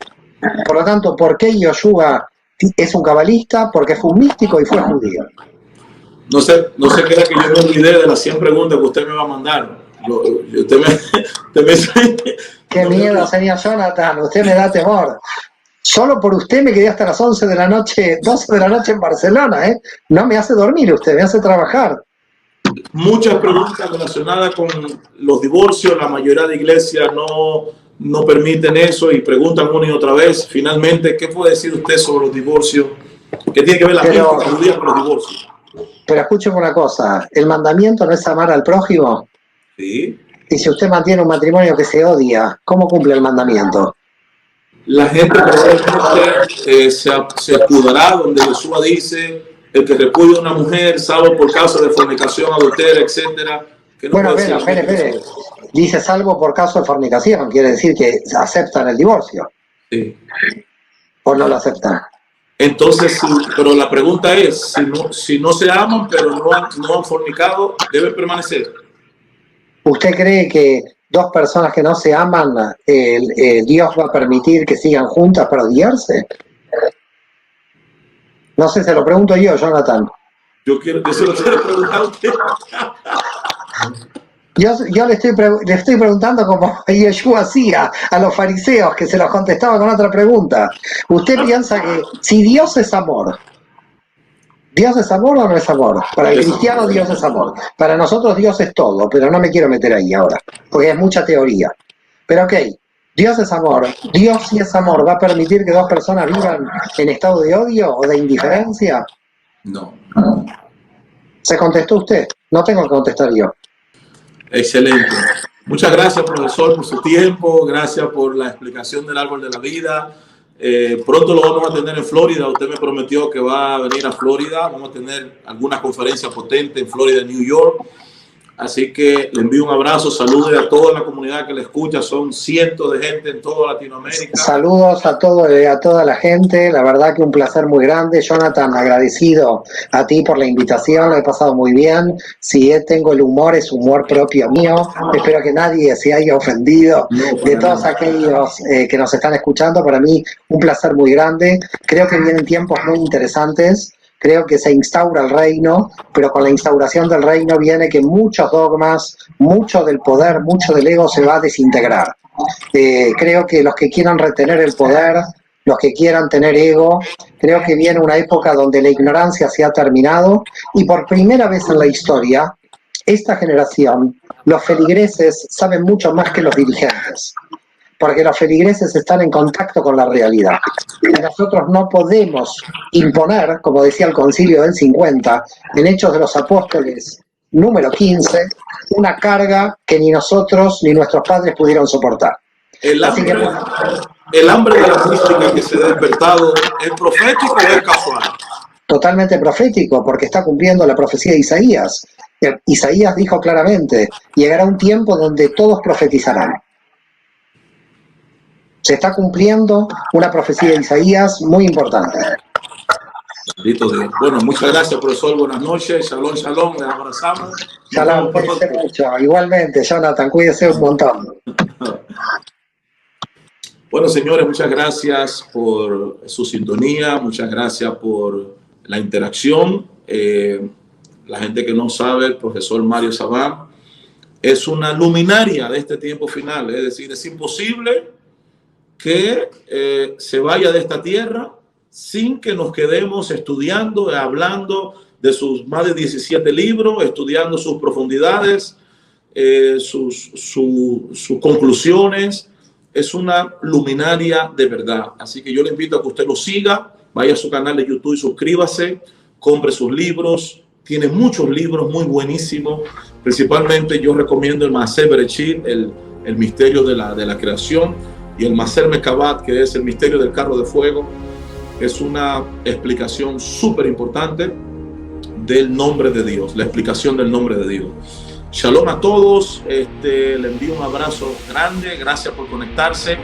Por lo tanto, ¿por qué Yeshua es un cabalista? Porque fue un místico y fue judío. No sé qué era que yo me olvidé de las 100 preguntas que usted me va a mandar. Qué miedo, señor Jonathan, usted me da temor. Solo por usted me quedé hasta las 11 de la noche, 12 de la noche en Barcelona, ¿eh? No me hace dormir usted, me hace trabajar. Muchas preguntas relacionadas con los divorcios. La mayoría de iglesias no permiten eso y preguntan una y otra vez. Finalmente, ¿qué puede decir usted sobre los divorcios? ¿Qué tiene que ver la mística judía con los divorcios? Pero escúcheme una cosa, ¿el mandamiento no es amar al prójimo? Sí. Y si usted mantiene un matrimonio que se odia, ¿cómo cumple el mandamiento? La gente probablemente se escudará donde Jesús dice: el que repudia a una mujer, salvo por causa de fornicación, adulterio, etcétera. Bueno, espere. Dice salvo por caso de fornicación, quiere decir que aceptan el divorcio. Sí. ¿O no lo aceptan? Entonces, pero la pregunta es, si no se aman, pero no han fornicado, ¿deben permanecer? ¿Usted cree que 2 personas que no se aman, Dios va a permitir que sigan juntas para odiarse? No sé, se lo pregunto yo, Jonathan. Yo se lo quiero preguntar a usted. Yo le estoy preguntando como Yeshua hacía a los fariseos, que se los contestaba con otra pregunta. ¿Usted piensa que si Dios es amor, ¿Dios es amor o no es amor? Para el cristiano Dios es amor. Para nosotros Dios es todo, pero no me quiero meter ahí ahora, porque es mucha teoría. Pero ok, Dios es amor. Dios, si es amor, ¿va a permitir que 2 personas vivan en estado de odio o de indiferencia? No. ¿Se contestó usted? No tengo que contestar yo. Excelente. Muchas gracias, profesor, por su tiempo. Gracias por la explicación del árbol de la vida. Pronto lo vamos a tener en Florida. Usted me prometió que va a venir a Florida. Vamos a tener alguna conferencia potente en Florida, en New York. Así que le envío un abrazo, saludos a toda la comunidad que le escucha, son cientos de gente en toda Latinoamérica. Saludos a toda la gente, la verdad que un placer muy grande. Jonathan, agradecido a ti por la invitación, lo he pasado muy bien. Si tengo el humor, es humor propio mío. Espero que nadie se haya ofendido de todos aquellos que nos están escuchando. Para mí, un placer muy grande. Creo que vienen tiempos muy interesantes. Creo que se instaura el reino, pero con la instauración del reino viene que muchos dogmas, mucho del poder, mucho del ego se va a desintegrar. Creo que los que quieran retener el poder, los que quieran tener ego, creo que viene una época donde la ignorancia se ha terminado y por primera vez en la historia, esta generación, los feligreses saben mucho más que los dirigentes. Porque los feligreses están en contacto con la realidad. Y nosotros no podemos imponer, como decía el Concilio del 50, en Hechos de los Apóstoles, número 15, una carga que ni nosotros ni nuestros padres pudieron soportar. El hambre de la mística que se ha despertado, ¿es profético o es casual? Totalmente profético, porque está cumpliendo la profecía de Isaías. Isaías dijo claramente, llegará un tiempo donde todos profetizarán. Se está cumpliendo una profecía de Isaías muy importante. Bendito Dios. Bueno, muchas gracias, profesor. Buenas noches. Shalom, shalom. Les abrazamos. Shalom, cuídese mucho. Igualmente, Jonathan, cuídese un montón. Bueno, señores, muchas gracias por su sintonía. Muchas gracias por la interacción. La gente que no sabe, el profesor Mario Sabán es una luminaria de este tiempo final. Es decir, es imposible que se vaya de esta tierra sin que nos quedemos estudiando, hablando de sus más de 17 libros, estudiando sus profundidades, sus conclusiones. Es una luminaria de verdad. Así que yo le invito a que usted lo siga, vaya a su canal de YouTube y suscríbase, compre sus libros. Tiene muchos libros muy buenísimos. Principalmente yo recomiendo el Maaser Bereshit, el misterio de la creación, y el Maaser Mekabat, que es el misterio del carro de fuego. Es una explicación súper importante del nombre de Dios, la explicación del nombre de Dios. Shalom a todos, le envío un abrazo grande, gracias por conectarse.